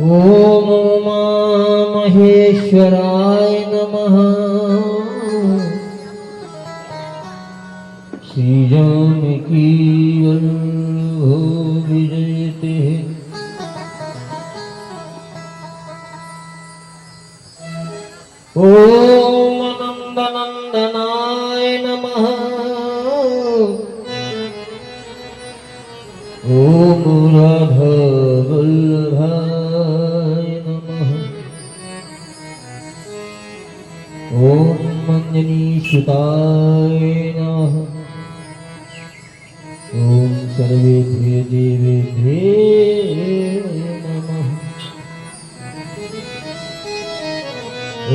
ओम उमा महेश्वराय नमः। श्री जानकी वल्लभो विजयते। ओम नंदनंदनाय नमः। ओम राधा वल्लभाय नमः। ओम अंजनी सुताय नमः। ओम सर्वेभ्यो देवेभ्यो नमः।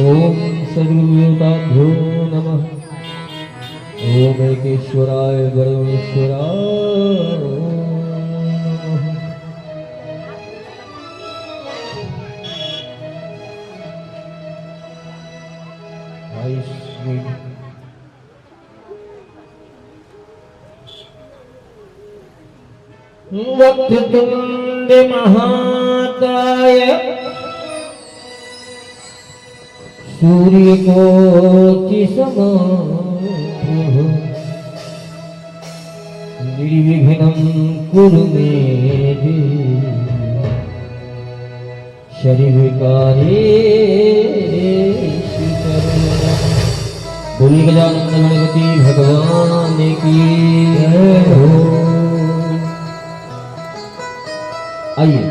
ओम सद्गुरुदेवताभ्यो नमः। ओम एकेश्वराय परमेश्वराय नमः। वक्रतुंड महाकाय सूर्यकोटि समप्रभ निर्विघ्नं कुरु मे देव शरीरकार्येषु सर्वदा। बोलिए गजानन गणपति भगवान की जय हो। आइए,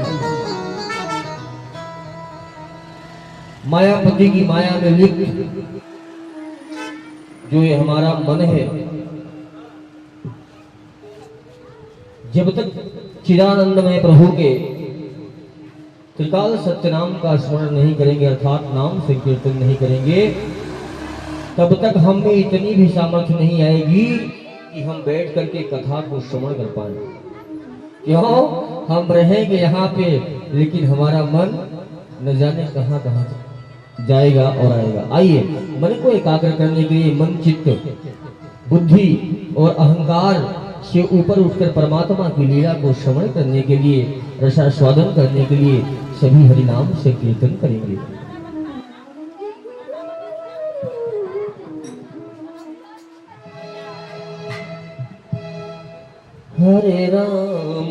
मायापति की माया में लिप्त जो ये हमारा मन है, जब तक चिदानंदमय प्रभु के त्रिकाल सत्य नाम का स्मरण नहीं करेंगे, अर्थात नाम संकीर्तन नहीं करेंगे, तब तक हम में इतनी भी सामर्थ्य नहीं आएगी कि हम बैठ करके कथा को श्रवण कर पाए। क्यों? हम रहेंगे यहाँ पे, लेकिन हमारा मन न जाने कहाँ कहाँ जाएगा और आएगा। आइए, मन को एकाग्र करने के लिए, मन चित्त बुद्धि और अहंकार से ऊपर उठकर परमात्मा की लीला को श्रवण करने के लिए, रसास्वादन करने के लिए सभी हरिनाम से कीर्तन करेंगे। हरे राम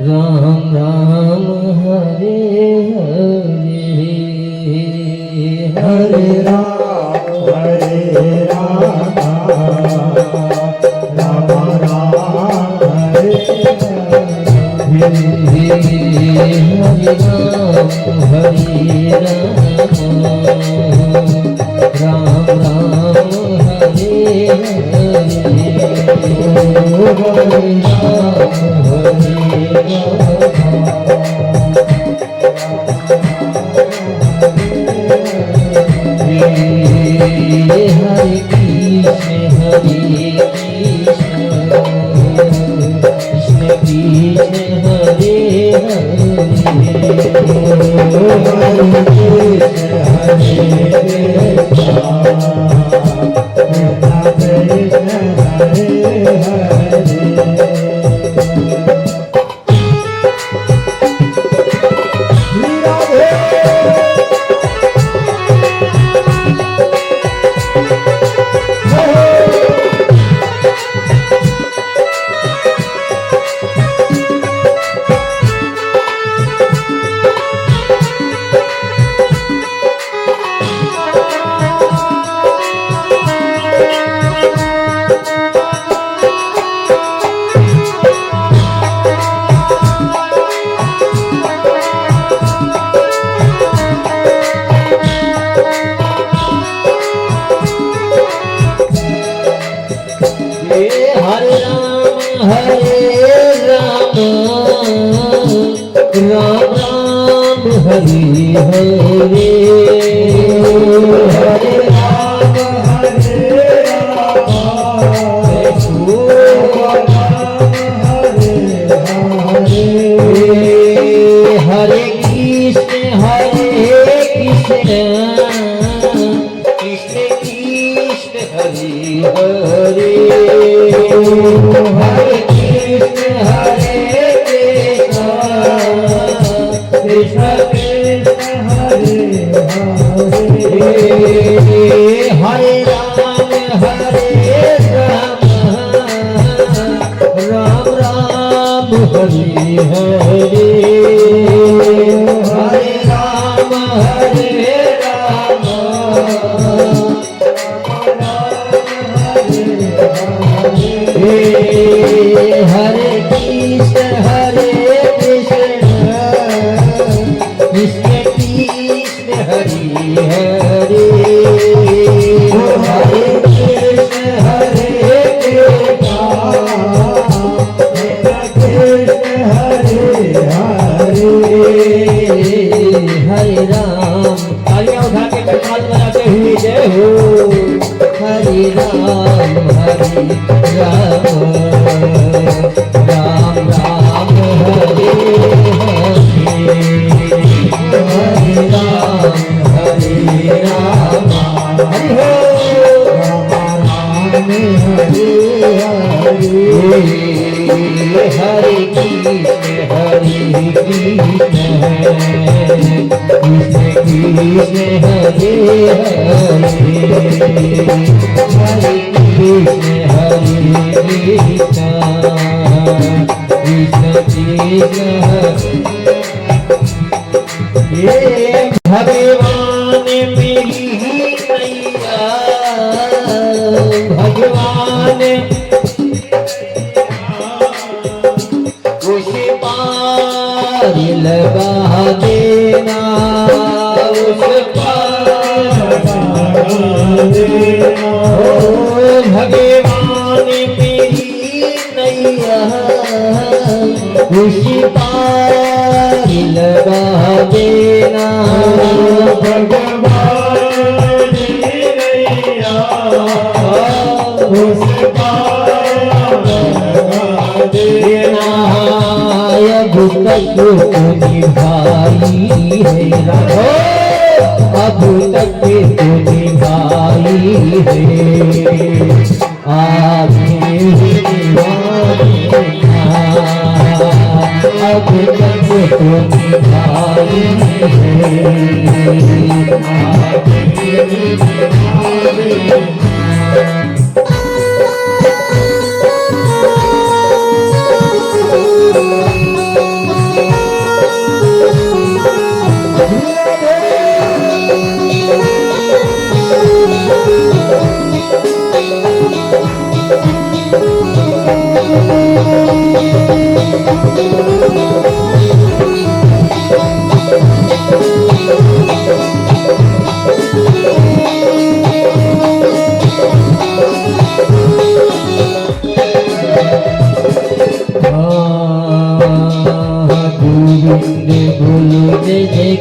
राम राम हरे हरे, हरे राम राम राम हरे हरे, हरे राम राम राम हरे हरे, हरे हरे हरे हरे राम हरे कृष्ण कृष्ण कृष्ण हरि हरे हरे कृष्ण हरे हरे राम। तालियां उठा के प्रसाद बनाते हुए जय हो। हरे राम राम राम हरे हरे हरे राम हरे राम हरे हो राम हरे हरे हरे कृष्ण कृष्ण कृष्ण हरे हरे हरे कृष्ण कृष्ण कृष्ण ये भगवान मेरी नैया भगवान उस पार लगा देना उस पार लगा देना ओ भगवान मेरी नैया उस पार लगा देना भगवान नैया उस पार लगा देना अब तक तो निभाई है राहो अब तक तो निभाई है आगे अब तक तो निभाई है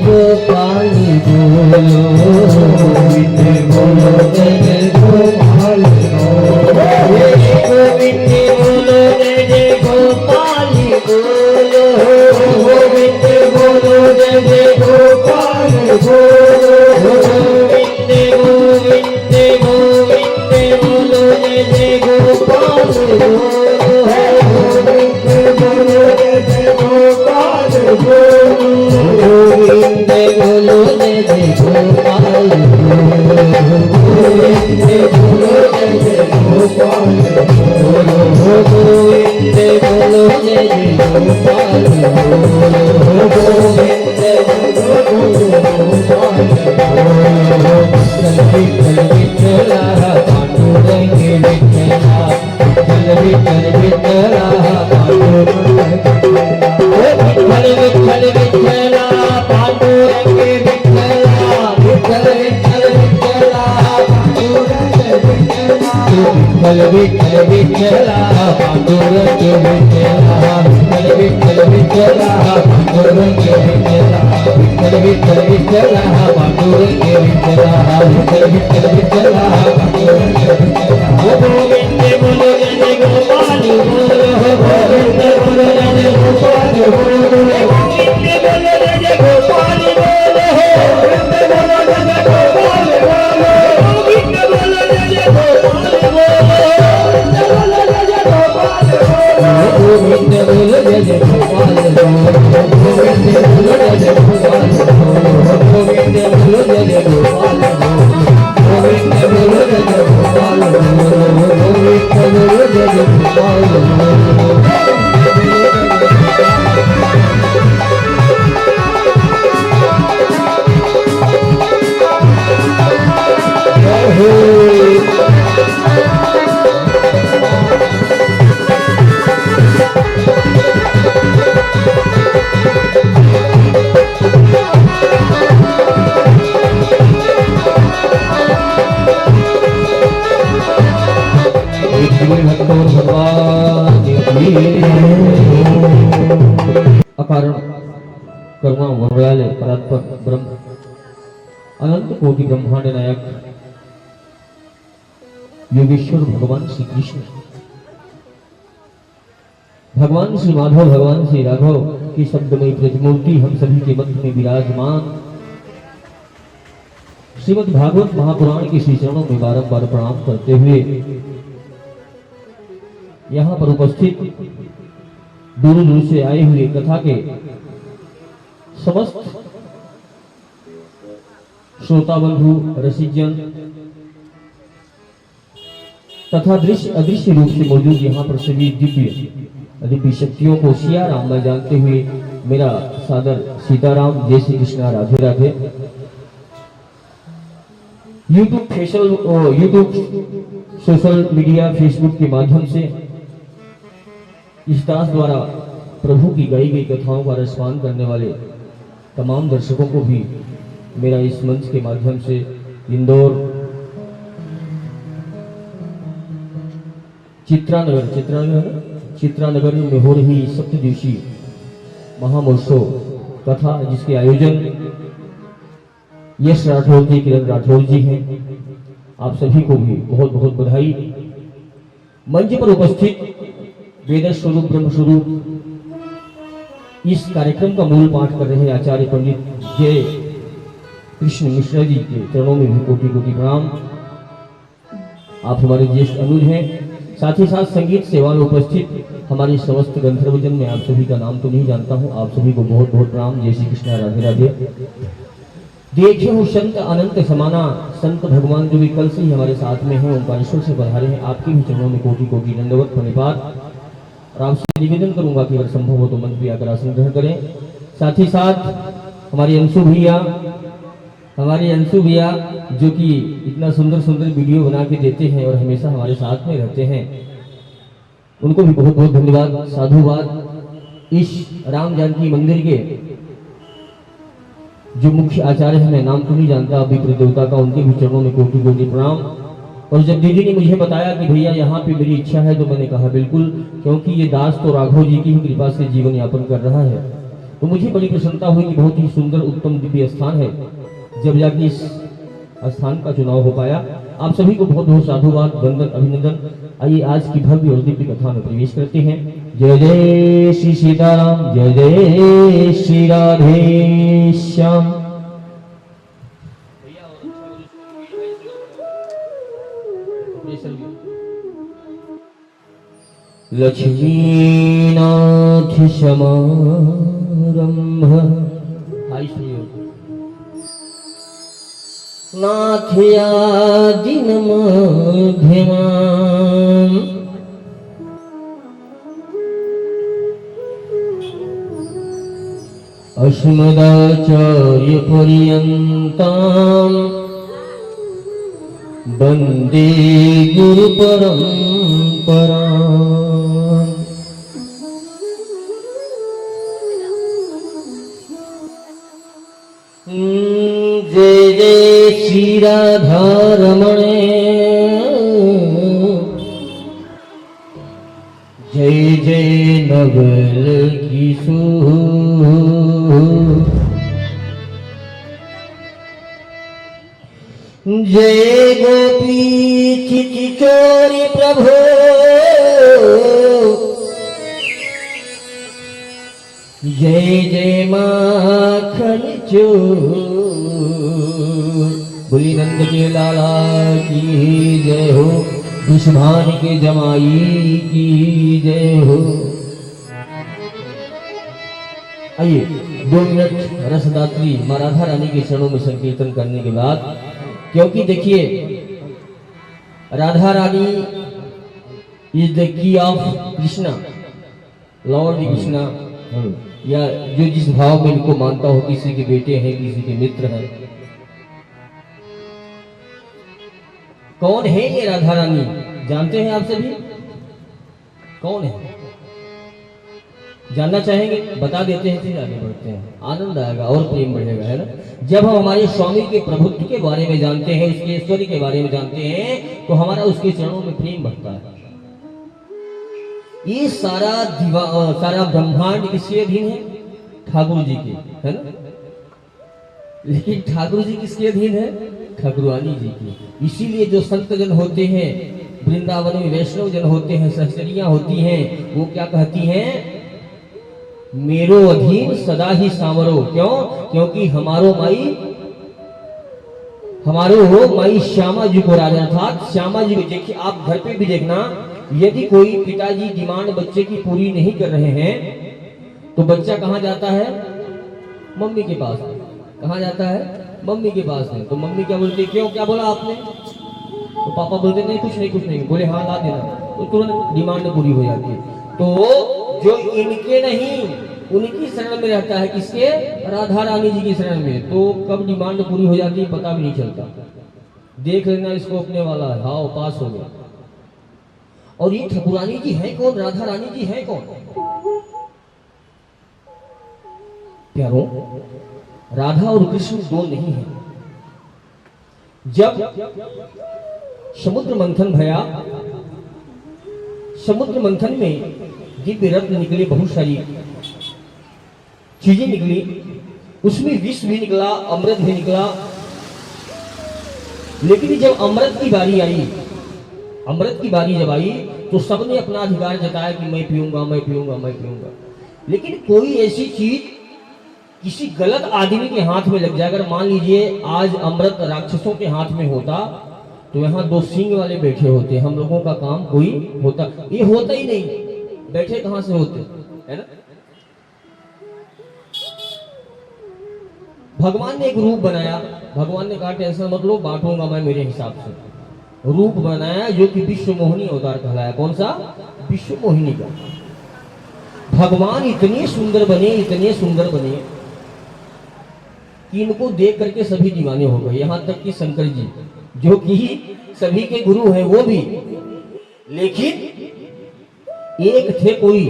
गोपाल बोलो गोविंद बोलो जय गोपाल गोविंद बोलो जय गोपाल बोलो गोविंद बोलो जय गोपाल बोलो गोविंद गोविंद गोविंद बोलो जय गोपाल बोलो गोविंद बोलो जय गोपाल बोलो गोविंद बोलो जय गोपाल गोविंद बोलो जय गोपाल बोलो गोविंद बोलो जय गोपाल बोलो गोविंद विठ्ठल विठ्ठला पांडुरंग विठ्ठला विठ्ठल विठ्ठला पांडुरंग विठ्ठल विठ्ठल विठ्ठला पांडुरंग विठ्ठला विठ्ठल विठ्ठल विठ्ठला पांडुरंग विठ्ठला विठ्ठल विठ्ठल विठ्ठला पांडुरंग विठ्ठला विठ्ठल विठ्ठल विठ्ठला पांडुरंग विठ्ठला विठ्ठल विठ्ठल विठ्ठला पांडुरंग विठ्ठला विठ्ठल विठ्ठल विठ्ठला पांडुरंग विठ्ठला गोविंद बोलो जय गोपाल बोलो गोविंद बोलो जय गोपाल बोलो गोविंद बोलो जय गोपाल बोलो गोविंद बोलो जय गोपाल बोलो गोविंद बोलो जय गोपाल बोलो गोविंद बोलो जय गोपाल बोलो गोविंद बोलो जय गोपाल बोलो गोविंद बोलो जय गोपाल बोलो गोविंद बोलो जय गोपाल बोलो गोविंद बोलो जय गोपाल बोलो सभी भक्तों भगवान अकारण करुणा वरदाय परात्पर ब्रह्म अनंत कोटि ब्रह्मांड नायक योगेश्वर भगवान श्री कृष्ण, भगवान श्री माधव, भगवान श्री राघव की शब्दमयी प्रतिमूर्ति हम सभी के मध्य में विराजमान श्रीमद् भागवत महापुराण के श्री चरणों में बारंबार प्रणाम करते हुए यहाँ पर उपस्थित दूर दूर से आए हुए कथा के समस्त श्रोता बंधु रसिकजन तथा दृश्य अदृश्य रूप से मौजूद यहाँ पर सभी दिव्य शक्तियों को सिया राम में जानते हुए मेरा सादर सीताराम, जय Shri Krishna, Radhe Radhe. YouTube social media Facebook के माध्यम से इस दास द्वारा प्रभु की गाई गई कथाओं का रसपान करने वाले तमाम दर्शकों को भी मेरा इस मंच के माध्यम से इंदौर चित्रानगर में हो रही सप्तदिवसीय महामहोत्सव कथा जिसके आयोजन यश राठौर जी, किरण राठौर जी हैं, आप सभी को भी बहुत बहुत बधाई। मंच पर उपस्थित वेद स्वरूप ब्रह्म स्वरूप इस कार्यक्रम का मूल पाठ कर रहे आचार्य पंडित जय कृष्ण मिश्रा जी के चरणों में भी कोटि कोटि प्रणाम। आप हमारे ज्येष्ठ अनुज हैं, साथ ही साथ संगीत सेवा में उपस्थित हमारे समस्त गंधर्वजन में आप सभी का नाम तो नहीं जानता हूं, आप सभी को बहुत बहुत प्रणाम, जय श्री कृष्ण, राधे राधे। देखे हो संत अनंत समाना, संत भगवान जो भी कल से ही हमारे साथ में हैं, ओंकारेश्वर से पधारे हैं, आपके भी चरणों में कोटि कोटि दंडवत प्रणिपात। और आपसे निवेदन करूंगा कि अगर संभव हो तो मंच पे आकर आसन ग्रहण करें। साथ ही साथ हमारे अंशु भैया जो कि इतना सुंदर सुंदर वीडियो बना के देते हैं और हमेशा हमारे साथ में रहते हैं, उनको भी बहुत बहुत धन्यवाद, साधुवाद। इस राम जानकी मंदिर के जो मुख्य आचार्य हैं, मैं नाम तो नहीं जानता विप्र देवता का, उनके भी चरणों में कोटि कोटि प्रणाम। और जब दीदी ने मुझे बताया कि भैया यहाँ पे मेरी इच्छा है, तो मैंने कहा बिल्कुल, क्योंकि ये दास तो राघव जी की ही कृपा से जीवन यापन कर रहा है, तो मुझे बड़ी प्रसन्नता हुई कि बहुत ही सुंदर उत्तम दिव्य स्थान है, जब जाके इस स्थान का चुनाव हो पाया। आप सभी को बहुत बहुत साधुवाद, वंदन, अभिनंदन। आइए आज की भव्य और दिव्य कथा में प्रवेश करते हैं। जय जय श्री सीताराम, जय जय श्री राधे श्याम। लक्ष्मीनाथ समारंभ नाथयादिन मध्यमाम् अस्मदाचार्य पर्यन्ताम् वन्दे गुरु परम्पराम्। जय जय श्री राधा रमणे, जय जय नवल किशोर, जय गोपी चितिचोरी प्रभु, जय जय माखन चोर। बोली नंद के लाला की जय हो, विषभान के जमाई की जय हो। आइए 2 मिनट रसदात्री माँ राधा रानी के चरणों में संकीर्तन करने के बाद, क्योंकि देखिए Radha Rani is the key of Krishna, lord Krishna, या जो जिस भाव में इनको मानता हो, किसी के बेटे हैं, किसी के मित्र हैं। कौन है ये राधा रानी, जानते हैं आप सभी? कौन है? जानना चाहेंगे? बता देते हैं, फिर आगे बढ़ते हैं, आनंद आएगा और प्रेम बढ़ेगा, है ना। जब हम हमारे स्वामी के प्रभुत्व के बारे में जानते हैं, उसके ऐश्वर्य के बारे में जानते हैं, तो हमारा उसके चरणों में प्रेम बढ़ता है। ये सारा ब्रह्मांड किसके अधीन है? ठाकुर जी के, है ना। लेकिन ठाकुर जी किसके अधीन है? ठाकुरानी जी की। इसीलिए जो संत जन होते हैं वृंदावन में, वैष्णव जन होते हैं, सहचरियां होती हैं, वो क्या कहती हैं? मेरो अधीन सदा ही सामरो। क्यों? क्योंकि हमारो माई श्यामा जी को राजा, अर्थात श्यामा जी को। देखिए आप घर पे भी देखना, यदि कोई पिताजी डिमांड बच्चे की पूरी नहीं कर रहे हैं तो बच्चा कहाँ जाता है? मम्मी के पास। कहाँ जाता है? मम्मी के पास है। तो मम्मी क्या बोलती है? क्यों, क्या बोला आपने? तो पापा बोलते नहीं कुछ नहीं। बोले हाँ ला देना, तो तुरंत डिमांड पूरी हो जाती है। तो जो इनके नहीं उनकी शरण में रहता है, किसके? राधा रानी जी की शरण में, तो कब डिमांड पूरी हो जाती है पता भी नहीं चलता। देख लेना इसको अपने वाला है, हाँ पास हो गया। और ये ठाकुरानी जी है कौन? राधा रानी जी है कौन? प्यारो, राधा और कृष्ण दो नहीं है। जब समुद्र मंथन भया, समुद्र मंथन में दिव्य रत्न निकले, बहुत सारी चीजें निकली, उसमें विष भी निकला, अमृत भी निकला। लेकिन जब अमृत की बारी जब आई तो सबने अपना अधिकार जताया कि मैं पीऊंगा। लेकिन कोई ऐसी चीज किसी गलत आदमी के हाथ में लग जाए, अगर मान लीजिए आज अमृत राक्षसों के हाथ में होता तो यहाँ दो सींग वाले बैठे होते, हम लोगों का काम कोई होता। ये होता ही नहीं, बैठे कहां से होते, है ना। भगवान ने एक रूप बनाया, भगवान ने कहा टेंशन मत लो, बांटूंगा मैं मेरे हिसाब से। रूप बनाया जो कि विश्व मोहिनी अवतार कहलाया। कौन सा? विश्व मोहिनी का। भगवान इतने सुंदर बने कि इनको देख करके सभी दीवाने हो गए, यहां तक कि शंकर जी जो कि सभी के गुरु हैं वो भी। लेकिन एक थे कोई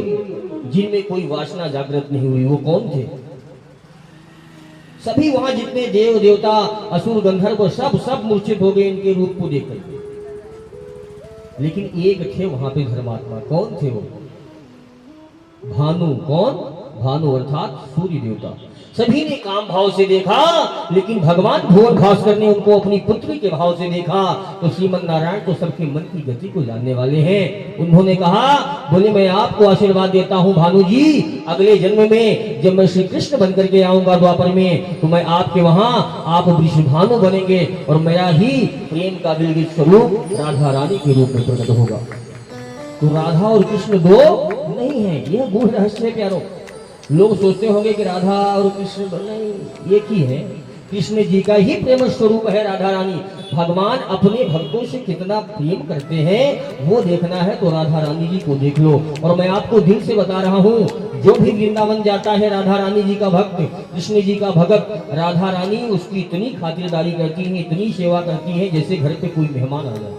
जिनमें कोई वासना जागृत नहीं हुई। वो कौन थे? सभी वहां जितने देव देवता असुर गंधर्व सब मूर्छित हो गए इनके रूप को देखकर। लेकिन एक थे वहां पे धर्मात्मा। कौन थे वो? भानु। कौन? भानु अर्थात सूर्य देवता। सभी ने काम भाव से देखा, लेकिन भगवान भुवन भास्कर ने उनको अपनी पुत्री के भाव से देखा। तो श्रीमन नारायण तो सबके मन की गति को जानने वाले हैं। उन्होंने कहा, बोले मैं आपको आशीर्वाद देता हूं भानु जी, अगले जन्म में जब मैं श्री कृष्ण बनकर के आऊंगा द्वापर में, तो मैं आपके वहां आप वृषभानु बनेंगे और मेरा ही प्रेम का दिलगित स्वरूप राधा रानी के रूप में प्रकट होगा। तो राधा और कृष्ण दो नहीं है, यह गूढ़ रहस्य है प्यारो। लोग सोचते होंगे कि राधा और कृष्ण नहीं, एक ही है। कृष्ण जी का ही प्रेम स्वरूप है राधा रानी। भगवान अपने भक्तों से कितना प्रेम करते हैं वो देखना है तो राधा रानी जी को देख लो। और मैं आपको दिल से बता रहा हूँ, जो भी वृंदावन जाता है राधा रानी जी का भक्त, कृष्ण जी का भगत, राधा रानी उसकी इतनी खातिरदारी करती है, इतनी सेवा करती है, जैसे घर पे कोई मेहमान आ जाए।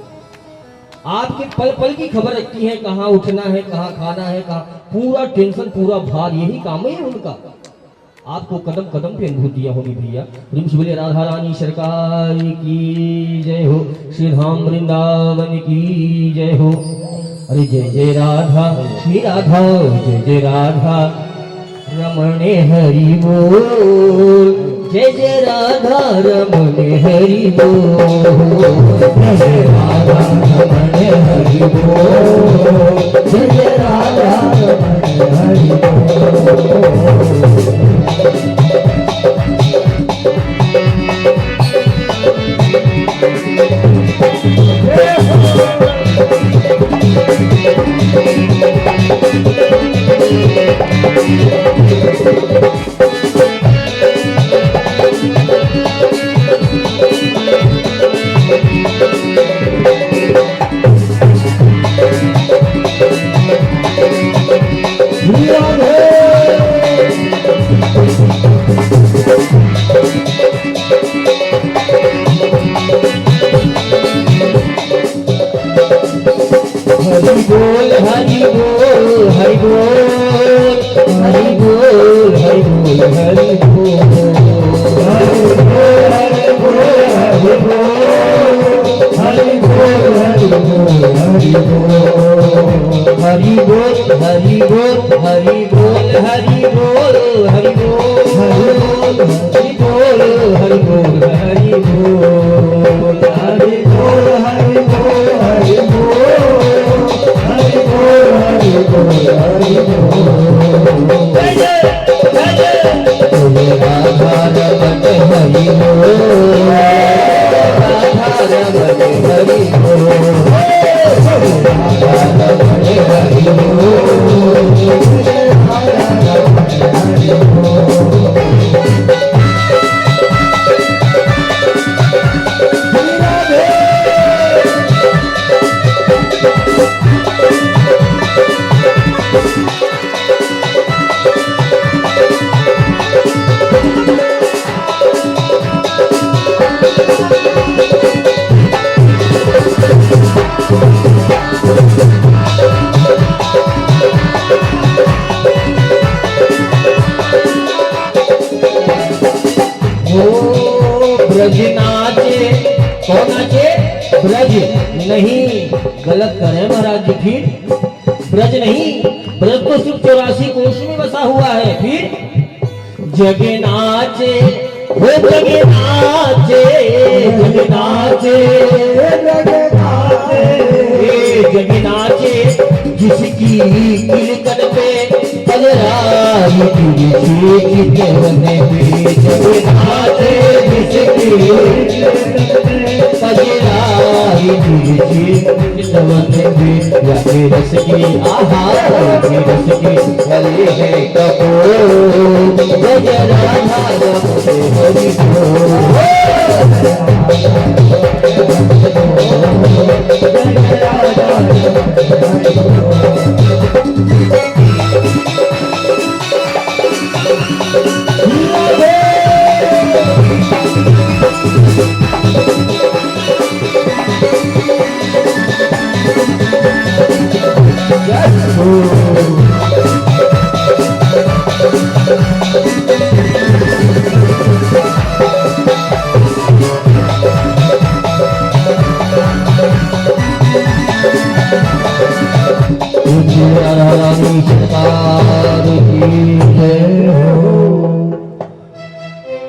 आपके पल पल की खबर रखती है, कहाँ उठना है, कहाँ खाना है, कहाँ, पूरा टेंशन, पूरा भार, यही काम है उनका। आपको कदम कदम पे अनुभूतियां होगी भैया। बोले राधा रानी सरकार की जय हो, श्री धाम वृंदावन की जय हो। अरे जय जय राधा श्री राधा, जय जय राधा रमणे हरि बोल, जय जय राधा रमणे हरि बोल, जय जय राधा रमणे हरि बोल, जय जय राधा रमणे हरि बोल। हरि बोल हरि बोल हरि बोल हरि बोल हरि बोल हरि बोल हरि बोल हरि बोल हरि बोल हरि बोल हरि बोल हरि बोल हरि बोल जय जय जय जय राधा रमन हरि बोल राधा रमन हरि बोल राधा रमन हरि बोल राधा रमन हरि बोल ब्रज नाचे कौन नाचे ब्रज नहीं गलत करे महाराज जी फिर ब्रज नहीं ब्रज तो सिर्फ 84 कोष में बसा हुआ है फिर जगे नाचे वो जगे नाचे जगे नाचे जगे नाचे जगे नाचे जिसकी किलकत पे पलराई तुझे चितवने पे जगे नाचे जिसकी पलराई तुझे चितवने पे या रस की आहा रस की गले है कपूर जय राधा रमन हरि बोल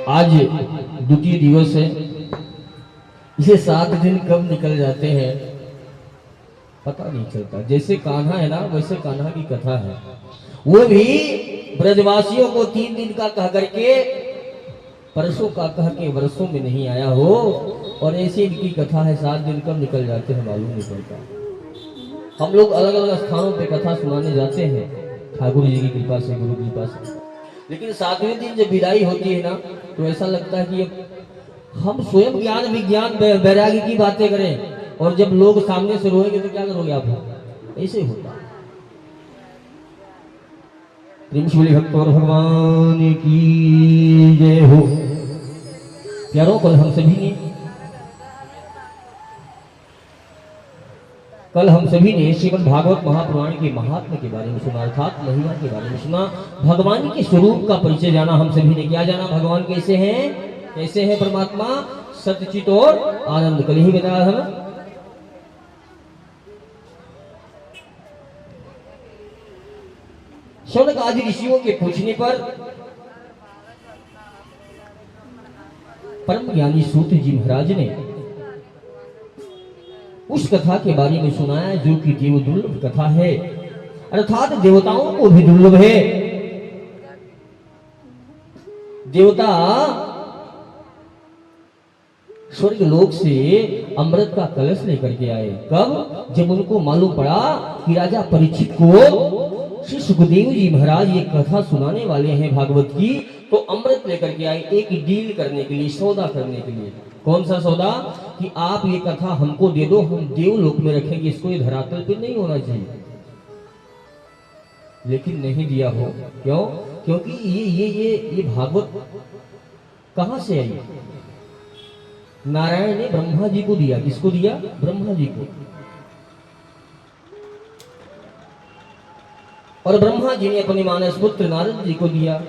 आज द्वितीय दिवस है। इसे 7 दिन कब निकल जाते हैं पता नहीं चलता। जैसे कान्हा है ना वैसे कान्हा की कथा है। वो भी ब्रजवासियों को 3 दिन का कह करके परसों का कह के वर्षों में नहीं आया हो, और ऐसी इनकी कथा है। 7 दिन कब निकल जाते हैं मालूम नहीं पड़ता। हम लोग अलग अलग स्थानों पे कथा सुनाने जाते हैं ठाकुर जी की कृपा से, गुरु की कृपा से, लेकिन 7वें दिन जब विदाई होती है ना तो ऐसा लगता है कि अब हम स्वयं ज्ञान विज्ञान वैराग्य की बातें करें, और जब लोग सामने से रोएंगे तो क्या करोगे आप? ऐसे होता। प्रेमशूली भक्त और भगवान की जय हो। प्यारों कल हम सभी ने श्रीमद् भागवत महापुराण के महात्म्य के बारे में सुना, अर्थात महिमा के बारे में सुना, भगवान के स्वरूप का परिचय जाना। हम सभी ने क्या जाना? भगवान कैसे हैं परमात्मा? सत्यचित और आनंद। कल ही बताया हम। शौनक आदि ऋषियों के पूछने पर परम ज्ञानी सूत जी महाराज ने उस कथा के बारे में सुनाया जो कि देव दुर्लभ कथा है, अर्थात देवताओं को भी दुर्लभ है। देवता स्वर्ग लोक से अमृत का कलश लेकर के आए। कब? जब उनको मालूम पड़ा कि राजा परीक्षित को श्री सुखदेव जी महाराज ये कथा सुनाने वाले हैं भागवत की, तो अमृत लेकर के आए एक डील करने के लिए, सौदा करने के लिए। कौन सा सौदा? कि आप ये कथा हमको दे दो, हम देवलोक में रखेंगे, इसको ये धरातल पे नहीं होना चाहिए। लेकिन नहीं दिया हो। क्यों? क्योंकि ये भागवत कहां से आई? नारायण ने ब्रह्मा जी को दिया। किसको दिया? ब्रह्मा जी को। और ब्रह्मा जी ने अपने मानस पुत्र नारद जी को दिया,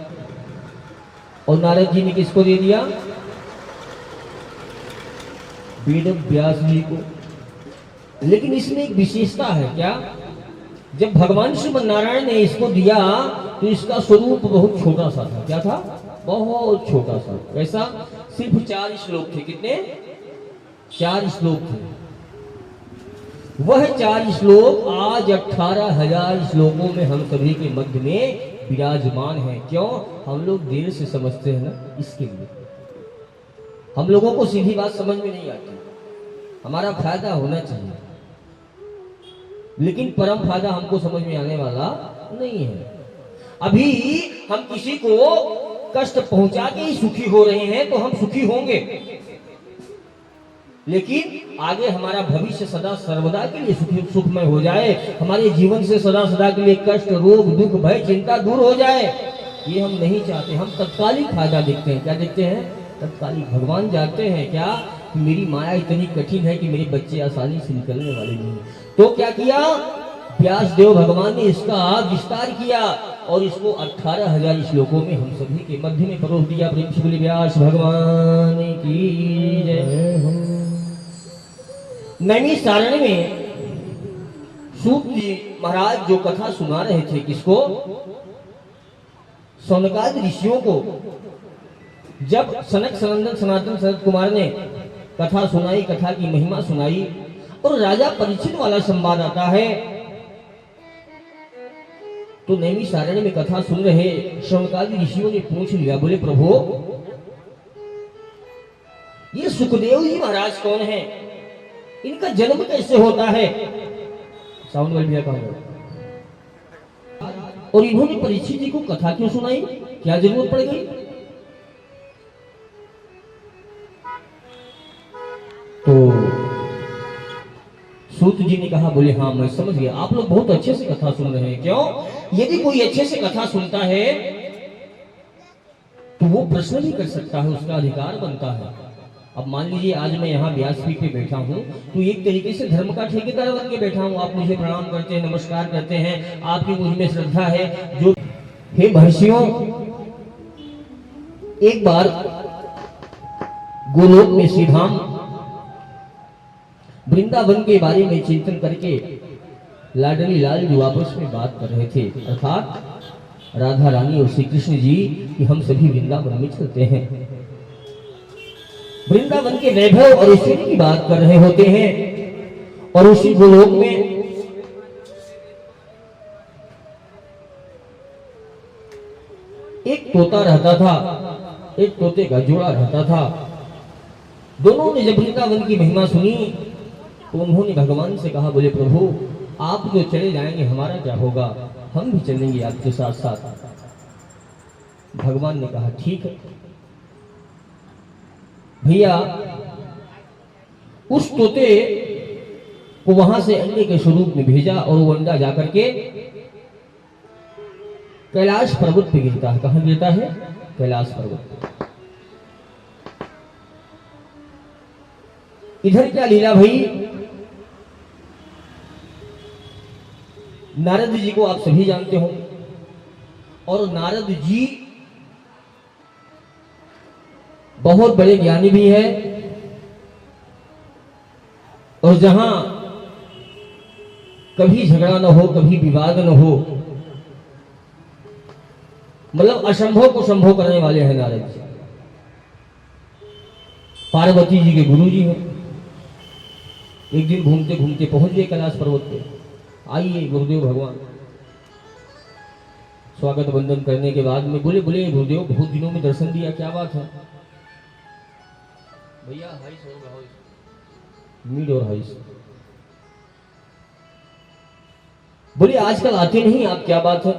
और नारद जी ने किसको दे दिया? वेद व्यास जी को। लेकिन इसमें एक विशेषता है। क्या? जब भगवान श्रीमन नारायण ने इसको दिया तो इसका स्वरूप बहुत छोटा सा था। क्या था? बहुत छोटा सा। कैसा? सिर्फ 4 श्लोक थे। कितने? 4 श्लोक थे। वह 4 श्लोक आज 18,000 श्लोकों में हम सभी के मध्य में विराजमान है। क्यों? हम लोग देर से समझते हैं ना, इसके लिए। हम लोगों को सीधी बात समझ में नहीं आती। हमारा फायदा होना चाहिए, लेकिन परम फायदा हमको समझ में आने वाला नहीं है। अभी हम किसी को कष्ट पहुंचा के ही सुखी हो रहे हैं तो हम सुखी होंगे, लेकिन आगे हमारा भविष्य सदा सर्वदा के लिए सुखमय हो जाए, हमारे जीवन से सदा सदा के लिए कष्ट, रोग, दुख, भय, चिंता दूर हो जाए, ये हम नहीं चाहते। हम तत्कालिक फायदा देखते हैं। क्या देखते हैं? तत्कालिक। भगवान जानते हैं क्या कि मेरी माया इतनी कठिन है कि मेरे बच्चे आसानी से निकलने वाले नहीं। तो क्या किया? व्यास देव भगवान ने इसका विस्तार किया और इसको 18,000 श्लोकों में हम सभी के मध्य में परोस दिया। प्रेम से बोले व्यास भगवान की जय। नैमिषारण्य में सूत जी महाराज जो कथा सुना रहे थे, किसको? सौनकादि ऋषियों को। जब सनक सनंदन सनातन सनत कुमार ने कथा सुनाई, कथा की महिमा सुनाई और राजा परीक्षित वाला संवाद आता है, तो नैमिषारण्य में कथा सुन रहे सौनकादि ऋषियों ने पूछ लिया, बोले प्रभु ये सुखदेव जी महाराज कौन है? इनका जन्म कैसे होता है? साउंड वाले भैया कहाँ? और इन्होंने परीक्षित जी को कथा क्यों सुनाई? क्या जरूरत पड़ गई? तो सूत जी ने कहा, बोले हाँ मैं समझ गया, आप लोग बहुत अच्छे से कथा सुन रहे हैं। क्यों? यदि कोई अच्छे से कथा सुनता है तो वो प्रश्न भी कर सकता है, उसका अधिकार बनता है। अब मान लीजिए आज मैं यहाँ व्यासपीठ पे बैठा हूँ तो एक तरीके से धर्म का ठेकेदार बन के बैठा हूँ। आप मुझे प्रणाम करते हैं, नमस्कार करते हैं, आपकी मुझ में श्रद्धा है। जो हे महर्षियों, एक बार गोलोक में श्री धाम वृंदावन के बारे में चिंतन करके लाडली लाल जी आपस में बात कर रहे थे, अर्थात राधा रानी और श्री कृष्ण जी कि हम सभी वृंदावन में चलते हैं। वृंदावन के वैभव और ऐश्वर्य की बात कर रहे होते हैं और उसी गोलोक में एक तोता रहता था, एक तोते का जोड़ा रहता था। दोनों ने जब वृंदावन की महिमा सुनी तो उन्होंने भगवान से कहा, बोले प्रभु आप जो चले जाएंगे हमारा क्या होगा? हम भी चलेंगे आपके साथ साथ। भगवान ने कहा ठीक है। भैया उस तोते को वहां से अंडे के स्वरूप में भेजा और वो अंडा जाकर के कैलाश पर्वत पे गिरता है। कहां गिरता है? कैलाश पर्वत पे। इधर क्या लीला भाई? नारद जी को आप सभी जानते हो और नारद जी बहुत बड़े ज्ञानी भी है और जहां कभी झगड़ा न हो, कभी विवाद न हो, मतलब असंभव को संभव करने वाले हैं नारद जी। पार्वती जी के गुरु जी हैं। एक दिन घूमते घूमते पहुंच गए कैलाश पर्वत पे। आइए गुरुदेव भगवान। स्वागत वंदन करने के बाद में बोले, बोले गुरुदेव बहुत दिनों में दर्शन दिया, क्या बात है? भैया हाइस और हाइस, मिड और हाइस। बोले आजकल आते नहीं आप, क्या बात है?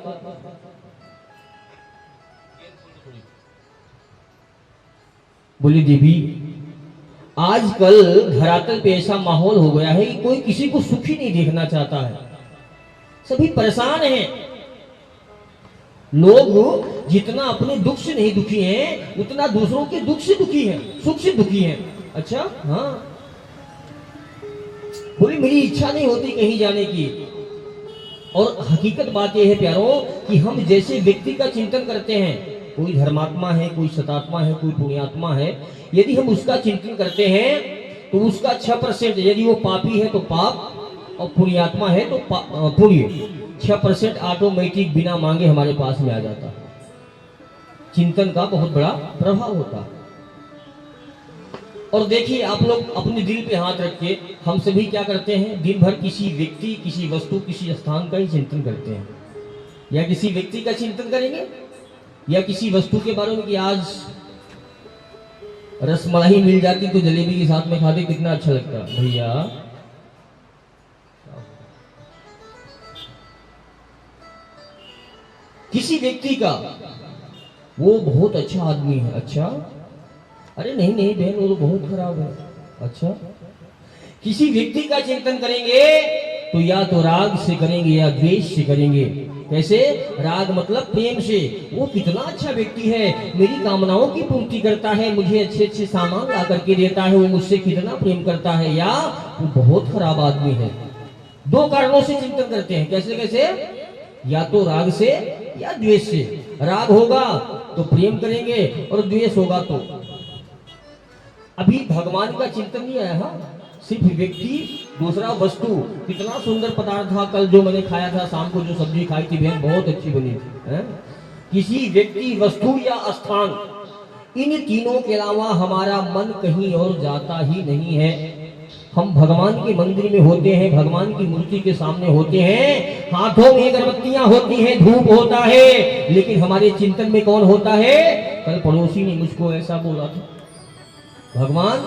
बोली देवी आजकल धरातल पे ऐसा माहौल हो गया है कि कोई किसी को सुखी नहीं देखना चाहता है, सभी परेशान हैं। लोग जितना अपने दुख से नहीं दुखी हैं उतना दूसरों के दुख से दुखी हैं, सुख से दुखी हैं। अच्छा हाँ। बोली मेरी इच्छा नहीं होती कहीं जाने की। और हकीकत बात यह है प्यारों कि हम जैसे व्यक्ति का चिंतन करते हैं, कोई धर्मात्मा है, कोई सतात्मा है, कोई पुण्यात्मा है, यदि हम उसका चिंतन करते हैं तो उसका 6%, यदि वो पापी है तो पाप और पुण्यात्मा है तो पुण्य। 6% ऑटोमेटिक बिना मांगे हमारे पास में आ जाता। चिंतन का बहुत बड़ा प्रभाव होता। और देखिए आप लोग अपने दिल पे हाथ रख के, हम सभी क्या करते हैं, दिन भर किसी व्यक्ति, किसी वस्तु, किसी स्थान का ही चिंतन करते हैं। या किसी व्यक्ति का चिंतन करेंगे या किसी वस्तु के बारे में कि आज रसमलाई मिल जाती तो जलेबी के साथ में खाते कितना अच्छा लगता। भैया किसी व्यक्ति का वो बहुत अच्छा आदमी है, अच्छा, अरे नहीं नहीं बहन वो तो बहुत खराब है, अच्छा। किसी व्यक्ति का चिंतन करेंगे तो या तो राग से करेंगे या द्वेष से करेंगे। कैसे? राग मतलब प्रेम से, वो कितना अच्छा व्यक्ति है, मेरी कामनाओं की पूर्ति करता है, मुझे अच्छे अच्छे सामान ला करके देता है, वो मुझसे कितना प्रेम करता है। या वो बहुत खराब आदमी है। दो कारणों से चिंतन करते हैं। कैसे कैसे? या तो राग से या द्वेष से। राग होगा तो प्रेम करेंगे और द्वेष होगा तो। अभी भगवान का चिंतन नहीं आया, हाँ, सिर्फ व्यक्ति, दूसरा वस्तु। कितना सुंदर पदार्थ था कल जो मैंने खाया था, शाम को जो सब्जी खाई थी बहन, बहुत अच्छी बनी थी, है? किसी व्यक्ति, वस्तु या स्थान, इन तीनों के अलावा हमारा मन कहीं और जाता ही नहीं है। हम भगवान के मंदिर में होते हैं, भगवान की मूर्ति के सामने होते हैं, हाथों में अगरबत्तियां होती हैं, धूप होता है, लेकिन हमारे चिंतन में कौन होता है? कल पड़ोसी ने मुझको ऐसा बोला था, भगवान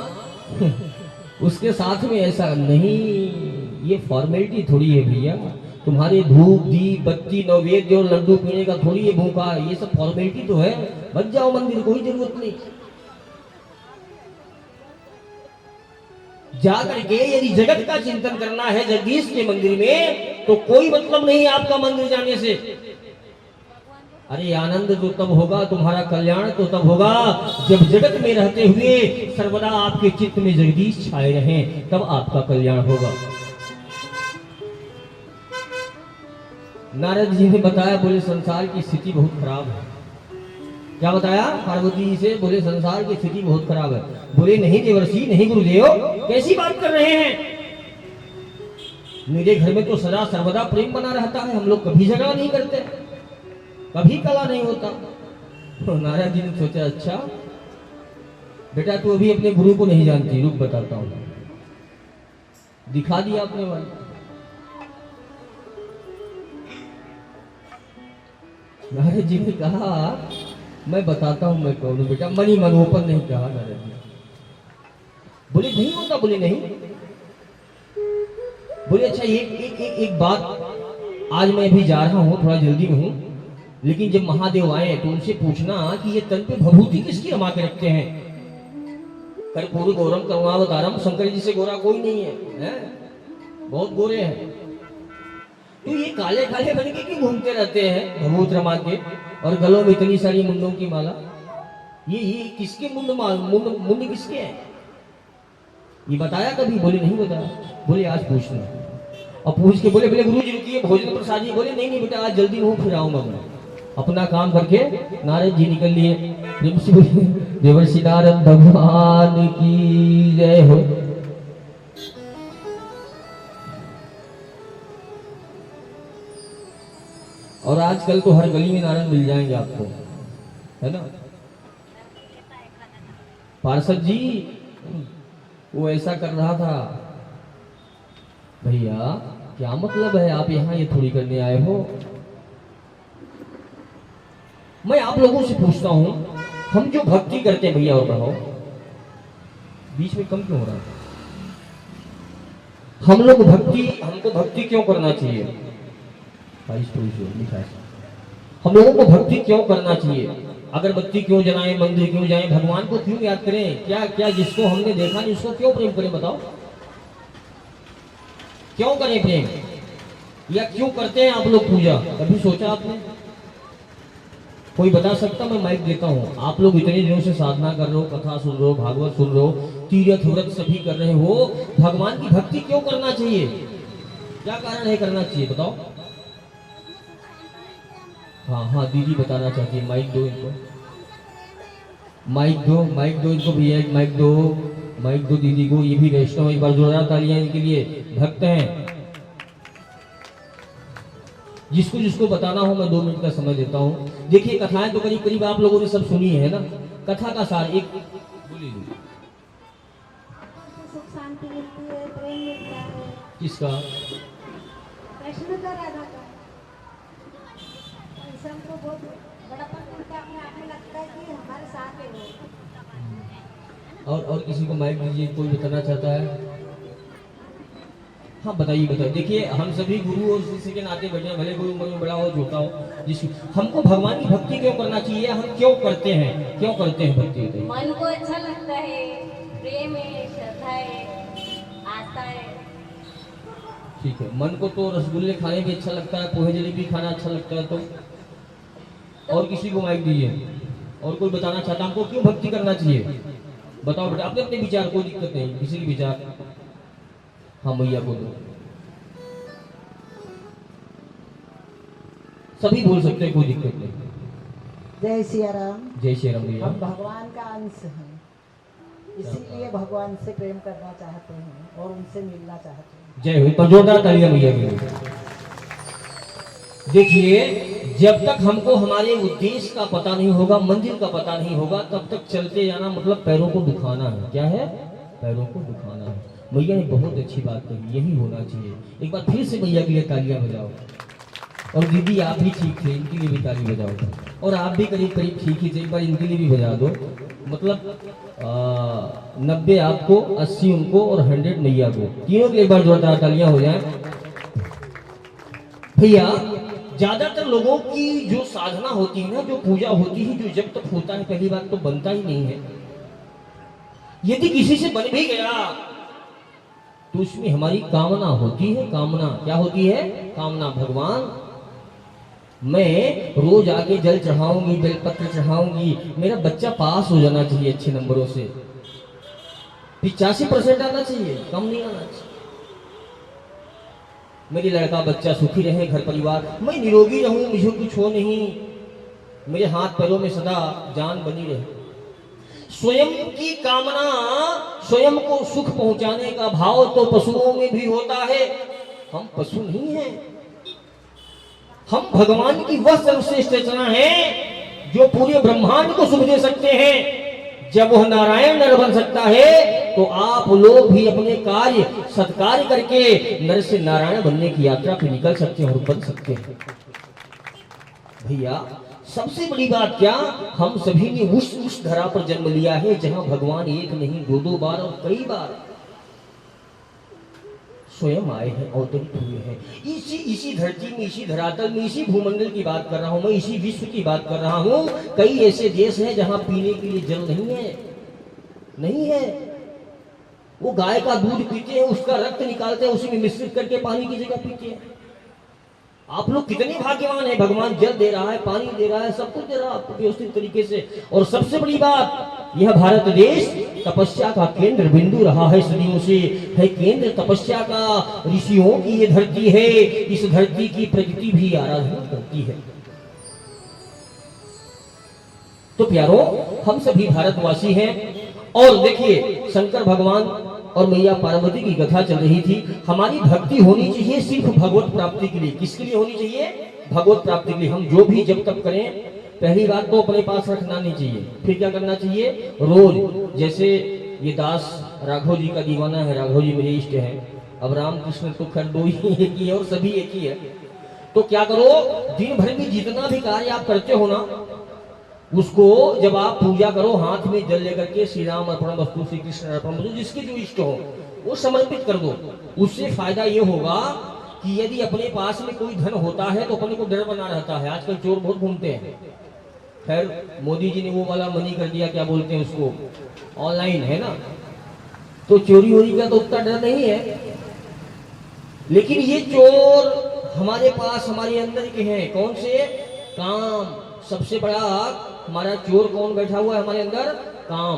उसके साथ में ऐसा नहीं। ये फॉर्मेलिटी थोड़ी है भैया, तुम्हारे धूप दीप बत्ती नैवेद्य और लड्डू पीने का थोड़ी ये भूखा, ये सब फॉर्मेलिटी तो है। बच जाओ मंदिर, कोई जरूरत नहीं। जाकर के यदि जगत का चिंतन करना है जगदीश के मंदिर में, तो कोई मतलब नहीं आपका मंदिर जाने से। अरे आनंद तो तब होगा, तुम्हारा कल्याण तो तब होगा जब जगत में रहते हुए सर्वदा आपके चित्त में जगदीश छाए रहें, तब आपका कल्याण होगा। नारद जी ने बताया, बोले संसार की स्थिति बहुत खराब है। क्या बताया पार्वती जी से? बोले संसार की स्थिति बहुत खराब है। बोले नहीं देवर्षि, नहीं गुरुदेव, कैसी बात कर रहे हैं? मेरे घर में तो सदा सर्वदा प्रेम बना रहता है, हम लोग कभी झगड़ा नहीं करते, कभी कला नहीं होता। तो नारायण जी ने सोचा, अच्छा बेटा तू अभी अपने गुरु को नहीं जानती, रुक बताता हूं। दिखा दिया अपने मन। नारायण जी ने कहा, मैं बताता हूं मैं कौन हूं बेटा, मनी मन ओपन नहीं कहा नारायण जी। बोले नहीं होता? बोले नहीं। बोले अच्छा एक बात, आज मैं अभी जा रहा हूं, थोड़ा जल्दी में हूं, लेकिन जब महादेव आए तो उनसे पूछना कि ये तन पे भभूति किसकी रमा के रखते हैं? कर्पूर गौरम करुणावतारम, शंकर जी से गोरा कोई नहीं है, बहुत गोरे हैं। तो ये काले काले बन के क्यों घूमते रहते हैं भभूत रमा के, और गलों में इतनी सारी मुंडों की माला? ये किसके मुंड किसके हैं? ये बताया कभी? बोले नहीं बताया। बोले आज पूछना। और पूछ के बोले गुरु जी रुकिए, भोजन प्रसाद जी। बोले नहीं बेटा, आज जल्दी हूँ, फिर आऊंगा मैं। अपना काम करके नारद जी निकल लिए। देवर्षि नारद भगवान की जय हो। और आजकल तो हर गली में नारद मिल जाएंगे आपको, है ना? पार्षद जी वो ऐसा कर रहा था। भैया क्या मतलब है, आप यहाँ ये थोड़ी करने आए हो? मैं आप लोगों से पूछता हूं, हम जो भक्ति करते हैं भैया, और बढ़ाओ, बीच में कम क्यों हो रहा है? हमको भक्ति क्यों करना चाहिए? हम लोगों को भक्ति क्यों करना चाहिए? अगरबत्ती क्यों जलाएं, मंदिर क्यों जाएं, भगवान को क्यों याद करें? क्या जिसको हमने देखा नहीं उसको क्यों प्रेम करें? बताओ, क्यों करें प्रेम? या क्यों करते हैं आप लोग पूजा? कभी सोचा आपने? कोई बता सकता? मैं माइक देता हूँ। आप लोग इतने दिनों से साधना कर रहे हो, कथा सुन रहे हो, भागवत सुन रहे हो, तीर्थ व्रत सभी कर रहे हो, भगवान की भक्ति क्यों करना चाहिए? क्या कारण है करना चाहिए? बताओ। हाँ दीदी बताना चाहती है, माइक दो इनको, माइक दो इनको भैया, एक माइक दो दीदी को। ये भी वैष्णव, एक बार जोरदार तालियां इनके लिए, भक्त हैं। जिसको जिसको बताना हो मैं 2 मिनट का समय देता हूँ। देखिए कथाएं तो करीब करीब आप लोगों ने सब सुनी है ना। कथा का सार एक बोलिए। सुख शांति मिलती है, प्रेम मिलता है। किसका? कृष्ण का, राधा का। ऐसा हमको बहुत बड़ापन मिलता है, अपने आप में लगता है कि हमारे साथ है वो। और किसी को माइक दीजिए, कोई बताना चाहता है? हाँ बताइए बताइए। देखिए हम सभी गुरु और शिष्य के नाते बैठे हैं, भले कोई उम्र में बड़ा हो छोटा हो, जिसकी हमको भगवान की भक्ति क्यों करना चाहिए, हम क्यों करते हैं भक्ति? मन को अच्छा लगता है, प्रेम है, श्रद्धा है, आस्था है। ठीक है, मन को तो रसगुल्ले खाने भी अच्छा लगता है, पोहे जलेबी खाना अच्छा लगता है। तो और किसी को माइक दीजिए, और कोई बताना चाहता है हमको क्यों भक्ति करना चाहिए? बताओ बेटा, अपने अपने विचार, कोई दिक्कत नहीं, किसी के विचार। हाँ मैया को दो, सभी बोल सकते हैं, कोई दिक्कत नहीं। जय सिया राम। जय श्री राम भैया। हम भगवान का अंश हैं, इसीलिए भगवान से प्रेम करना चाहते हैं और उनसे मिलना चाहते हैं। जय हो, तो जोरदार तालियां भैया के लिए। देखिए जब तक हमको हमारे उद्देश्य का पता नहीं होगा, मंजिल का पता नहीं होगा, तब तक चलते जाना मतलब पैरों को दुखाना है। क्या है? पैरों को दुखाना है। भैया ने बहुत अच्छी बात कही, यही होना चाहिए। एक बार फिर से भैया के लिए तालियां बजाओ। और दीदी आप भी ठीक थे, इनके लिए भी ताली बजाओ। और आप भी करीब करीब ठीक ही थे, एक बार इनके लिए भी बजा दो। मतलब 90 आपको, 80 उनको और 100 मैया को, तीनों के लिए एक बार जोरदार तालियां हो जाए। भैया ज्यादातर लोगों की जो साधना होती है ना, जो पूजा होती है, जो जब तक होता है, पहली बात तो बनता ही नहीं है। यदि किसी से बन भी गया तो उसमें हमारी कामना होती है। कामना क्या होती है? कामना, भगवान मैं रोज आके जल चढ़ाऊंगी, बेलपत्र चढ़ाऊंगी, मेरा बच्चा पास हो जाना चाहिए अच्छे नंबरों से, 85% आना चाहिए, कम नहीं आना चाहिए। मेरी लड़का बच्चा सुखी रहे, घर परिवार, मैं निरोगी रहूं, मुझे कुछ हो नहीं, मेरे हाथ पैरों में सदा जान बनी रहे। स्वयं की कामना, स्वयं को सुख पहुंचाने का भाव तो पशुओं में भी होता है। हम पशु नहीं हैं, हम भगवान की वह सर्वश्रेष्ठ रचना है जो पूरे ब्रह्मांड को सुख दे सकते हैं। जब वह नारायण नर बन सकता है तो आप लोग भी अपने कार्य सत्कार्य करके नर से नारायण बनने की यात्रा पे निकल सकते हैं और बन सकते हैं। भैया सबसे बड़ी बात क्या, हम सभी ने उस धरा पर जन्म लिया है जहां भगवान एक नहीं, 2 बार और कई बार स्वयं आए हैं, अवतरित हुए हैं। इसी धरती में, इसी धरातल में, इसी भूमंडल की बात कर रहा हूं मैं, इसी विश्व की बात कर रहा हूं। कई ऐसे देश हैं जहां पीने के लिए जल नहीं है। वो गाय का दूध पीते हैं, उसका रक्त निकालते हैं, उसी में मिश्रित करके पानी की जगह पीते हैं। आप लोग कितने भाग्यवान हैं, भगवान जल दे रहा है, पानी दे रहा है, सब कुछ दे रहा है आपको व्यवस्थित तरीके से। और सबसे बड़ी बात, यह भारत देश तपस्या का केंद्र बिंदु रहा है, सदियों से है केंद्र तपस्या का। ऋषियों की ये धरती है, इस धरती की प्रकृति भी आराधना करती है। तो प्यारो, हम सभी भारतवासी हैं। और देखिए शंकर भगवान और मैया पार्वती की कथा चल रही थी। हमारी भक्ति होनी चाहिए सिर्फ भगवत प्राप्ति के लिए। किसके लिए होनी चाहिए? भगवत प्राप्ति के लिए। हम जो भी जब तक करें, पहली बात तो अपने पास रखना नहीं चाहिए। फिर क्या करना चाहिए? रोज, जैसे ये दास राघव जी का दीवाना है, राघव जी मेरे इष्ट हैं। अब रामकृष्ण तो खैर 2 ही एक ही है और सभी एक ही है। तो क्या करो, दिन भर में जितना भी कार्य आप करते हो ना, उसको जब आप पूजा करो, हाथ में जल लेकर के श्री राम अर्पण वस्तु, श्री कृष्ण अर्पण वस्तु, जिसके जो इष्ट हो वो समर्पित कर दो। उससे फायदा ये होगा कि यदि अपने पास में कोई धन होता है तो अपने को डर बना रहता है। आजकल चोर बहुत घूमते हैं। खैर मोदी जी ने वो वाला मनी कर दिया, क्या बोलते हैं उसको, ऑनलाइन है ना, तो चोरी वोरी का तो उतना डर नहीं है। लेकिन ये चोर हमारे पास, हमारे अंदर के हैं। कौन से? काम। सबसे बड़ा हमारा चोर कौन बैठा हुआ है हमारे अंदर? काम।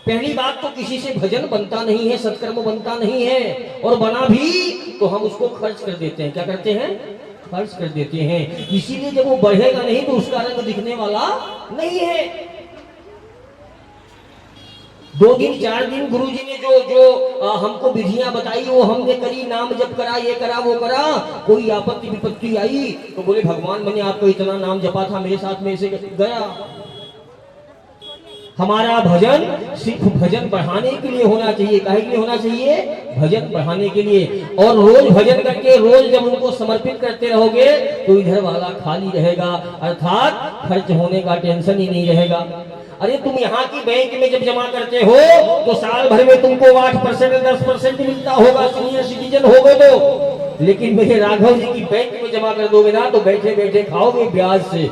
पहली बात तो किसी से भजन बनता नहीं है, सत्कर्म बनता नहीं है, और बना भी तो हम उसको खर्च कर देते हैं। क्या करते हैं? खर्च कर देते हैं। इसीलिए जब वो बढ़ेगा नहीं तो उसका रंग दिखने वाला नहीं है। 2 दिन 4 दिन गुरुजी ने जो जो हमको विधियां बताई वो हमने करी, नाम जप करा, ये करा वो करा, कोई आपत्ति विपत्ति आई तो बोले भगवान मैंने आपको इतना नाम जपा था, मेरे साथ में से गया। हमारा भजन सिर्फ भजन बढ़ाने के लिए होना चाहिए। काहे के लिए होना चाहिए? भजन बढ़ाने के लिए। और रोज भजन करके रोज जब उनको समर्पित करते रहोगे तो इधर वाला खाली रहेगा, अर्थात खर्च होने का टेंशन ही नहीं रहेगा। अरे तुम यहाँ की बैंक में जब जमा करते हो तो साल भर में तुमको 8% 10% मिलता होगा, सीनियर सिटीजन हो गए तो। लेकिन मेरे राघव जी की बैंक में जमा कर दोगे ना तो बैठे बैठे खाओगे ब्याज से,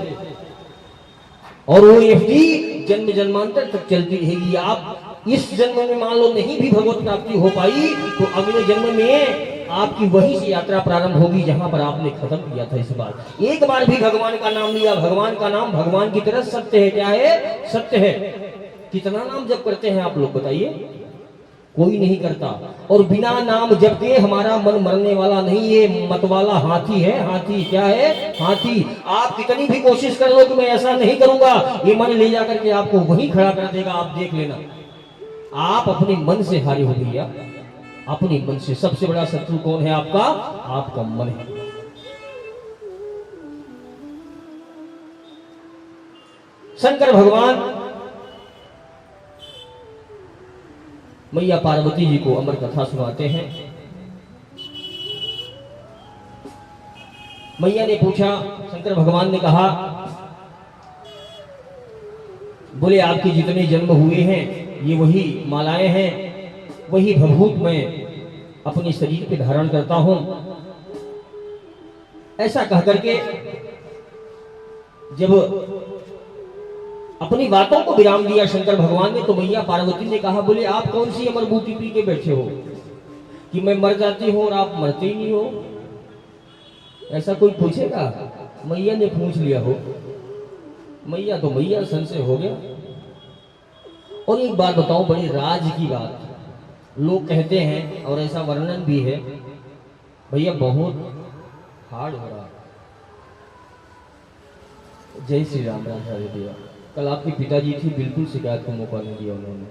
और वो एफडी जन्म जन्मांतर तक चलती रहेगी। आप इस जन्म में मान लो नहीं भी भगवत प्राप्ति हो पाई तो अगले जन्म में आपकी वही से यात्रा प्रारंभ होगी जहां पर आपने खत्म किया था। इस बार एक बार भी भगवान का नाम लिया, भगवान का नाम भगवान की तरह सत्य है। क्या है? सत्य है। कितना नाम जप करते हैं आप लोग बताइए? कोई नहीं करता। और बिना नाम जप के हमारा मन मरने वाला नहीं, ये मतवाला हाथी है। हाथी क्या है? हाथी। आप कितनी भी कोशिश कर लो कि मैं ऐसा नहीं करूंगा, ये मन ले जाकर के आपको वहीं खड़ा कर देगा। आप देख लेना, आप अपने मन से हारे हो भैया, अपने मन से। सबसे बड़ा शत्रु कौन है आपका? आपका मन है। शंकर भगवान मैया पार्वती जी को अमर कथा सुनाते हैं। मैया ने पूछा, शंकर भगवान ने कहा, बोले आपके जितने जन्म हुए हैं ये वही मालाएं हैं, वही भभूत मैं अपने शरीर पे धारण करता हूं। ऐसा कह करके जब अपनी बातों को विराम दिया शंकर भगवान ने तो मैया पार्वती ने कहा, बोले आप कौन सी अमर बूटी पी के बैठे हो कि मैं मर जाती हूं और आप मरते ही नहीं हो? ऐसा कोई पूछेगा? मैया ने पूछ लिया हो। मैया तो मैया, संशय हो गया। और एक बात बताऊं, बड़ी राज की बात, लोग कहते हैं और ऐसा वर्णन भी है, भैया बहुत हार्ड हो रहा। जय श्री राम। राधा देविया, कल आपके पिताजी थी, बिल्कुल शिकायत का मौका नहीं दिया उन्होंने।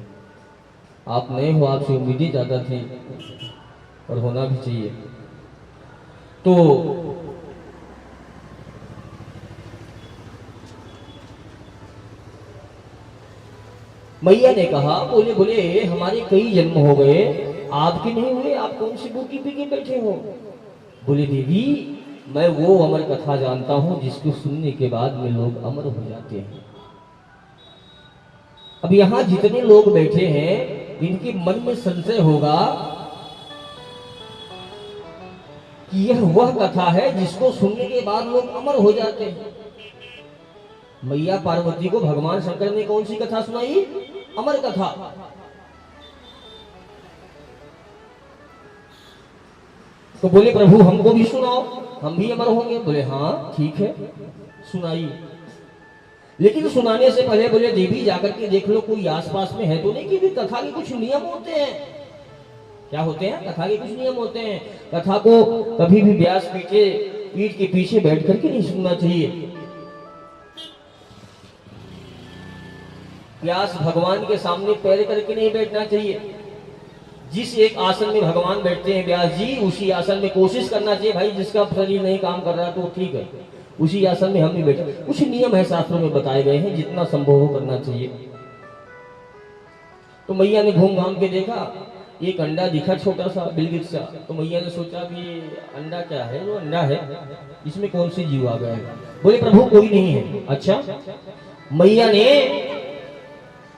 आप नए हो, आपसे उम्मीदें ज्यादा थी और होना भी चाहिए। तो मैया ने कहा, बोले बोले हमारे कई जन्म हो गए, आपके नहीं हुए, आप कौन सी बूटी पी के बैठे हो? बोले देवी मैं वो अमर कथा जानता हूं जिसको सुनने के बाद में लोग अमर हो जाते हैं। अब यहां जितने लोग बैठे हैं इनके मन में संशय होगा कि यह वह कथा है जिसको सुनने के बाद लोग अमर हो जाते हैं। मैया पार्वती को भगवान शंकर ने कौन सी कथा सुनाई? अमर कथा। तो बोले प्रभु हमको भी सुनाओ, हम भी अमर होंगे। बोले हाँ ठीक है, सुनाइए। लेकिन सुनाने से पहले बोले देवी जाकर के देख लो कोई आसपास में है तो नहीं, कि भी कथा के कुछ नियम होते हैं। क्या होते हैं? कथा के कुछ नियम होते हैं। कथा को कभी भी व्यास पीठ के पीछे बैठ करके नहीं सुनना चाहिए। व्यास भगवान के सामने पैर करके नहीं बैठना चाहिए। जिस एक आसन में भगवान बैठते हैं व्यास जी, उसी आसन में कोशिश करना चाहिए। भाई जिसका शरीर नहीं काम कर रहा तो ठीक है, उसी आसन में हम नहीं बैठे। कुछ नियम है शास्त्रों में बताए गए हैं, जितना संभव हो करना चाहिए। तो मैया ने घूम घाम के देखा, एक अंडा दिखा छोटा सा बिलगित सा। तो मैया ने सोचा कि अंडा क्या है? वो अंडा है, इसमें कौन सी जीव आ गया है? बोले प्रभु कोई नहीं है। अच्छा। मैया ने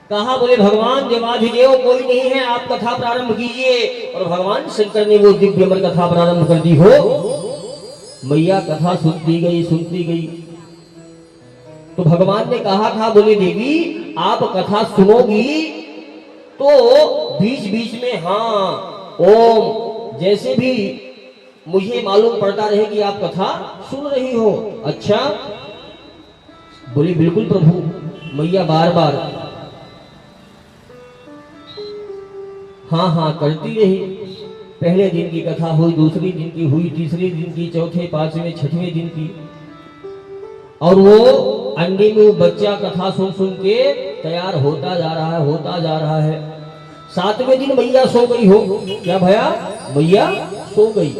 कहा, बोले भगवान देवाधिदेव कोई नहीं है, आप कथा प्रारंभ कीजिए। और भगवान शंकर ने वो दिव्य अमर कथा प्रारंभ कर दी हो। मैया कथा सुनती गई। तो भगवान ने कहा था, बोले देवी आप कथा सुनोगी तो बीच बीच में हाँ ओम जैसे भी मुझे मालूम पड़ता रहे कि आप कथा सुन रही हो। अच्छा। बोली बिल्कुल प्रभु। मैया बार बार हाँ करती रही। पहले दिन की कथा हुई, दूसरे दिन की हुई, तीसरे दिन की, चौथे, पांचवें, छठवें दिन की। और वो अंडे में बच्चा कथा सुन सुन के तैयार होता जा रहा है। 7वें दिन मैया सो गई हो। क्या भया? मैया सो गई।